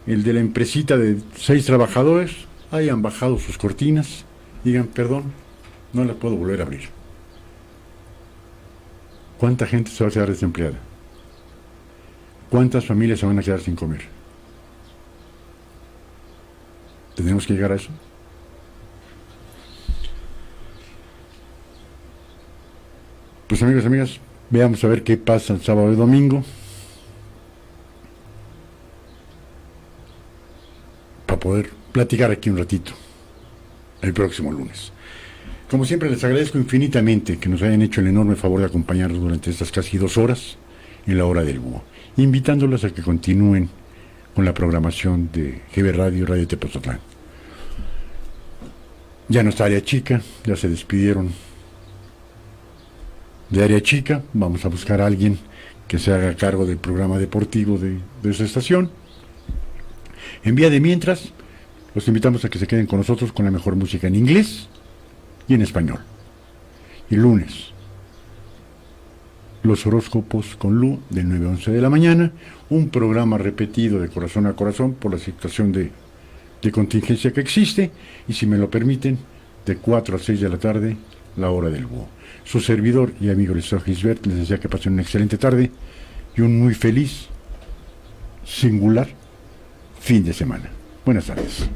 el de la empresita de 6 trabajadores, hayan bajado sus cortinas, digan perdón, no las puedo volver a abrir. ¿Cuánta gente se va a quedar desempleada? ¿Cuántas familias se van a quedar sin comer? ¿Tenemos que llegar a eso? Pues amigos y amigas, veamos a ver qué pasa el sábado y domingo. Para poder platicar aquí un ratito el próximo lunes. Como siempre les agradezco infinitamente que nos hayan hecho el enorme favor de acompañarnos durante estas casi 2 horas en la hora del búho, invitándolas a que continúen con la programación de GB Radio y Radio Tepoztlán. Ya no está Área Chica, ya se despidieron de Área Chica. Vamos a buscar a alguien que se haga cargo del programa deportivo de esa estación. En vía de mientras, los invitamos a que se queden con nosotros con la mejor música en inglés y en español. Y lunes, los horóscopos con Lu, de 9 a 11 de la mañana, un programa repetido de corazón a corazón por la situación de contingencia que existe, y si me lo permiten, de 4 a 6 de la tarde, la hora del búho. Su servidor y amigo Lesao Gisbert les desea que pasen una excelente tarde y un muy feliz, singular fin de semana. Buenas tardes.